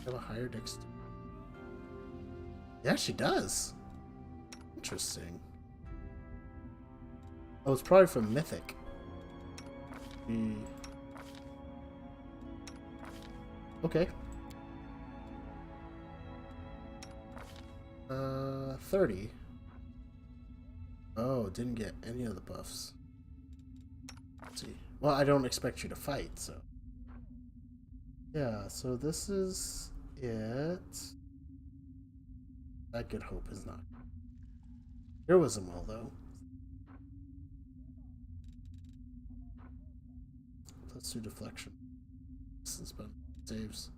Have a higher dexterity. Yeah, she does. Interesting. Oh, it's probably from Mythic. Okay. 30. Oh, didn't get any of the buffs. Let's see. Well, I don't expect you to fight, so. Yeah, so this is it. That Good Hope is not. Heroism will, though. +2 deflection. Distance bonus saves.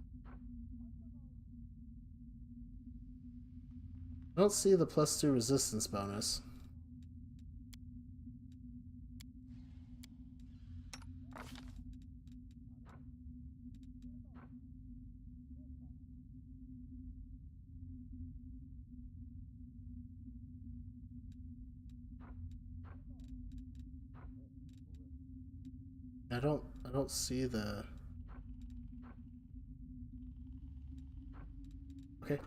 I don't see the +2 resistance bonus. I don't see the. Okay.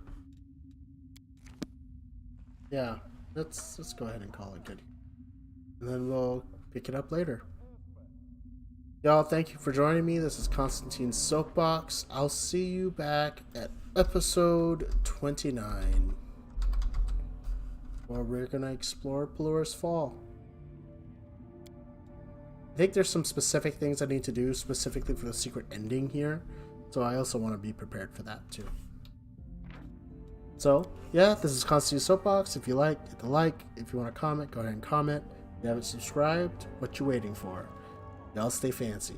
Yeah, let's go ahead and call it good. And then we'll pick it up later. Y'all, thank you for joining me. This is Konstantin's Soapbox. I'll see you back at episode 29, where we're going to explore Pelor's Fall. I think there's some specific things I need to do specifically for the secret ending here, so I also want to be prepared for that too. So, yeah, this is Konstantin's Soapbox. If you like, hit the like. If you want to comment, go ahead and comment. If you haven't subscribed, what you waiting for? Y'all stay fancy.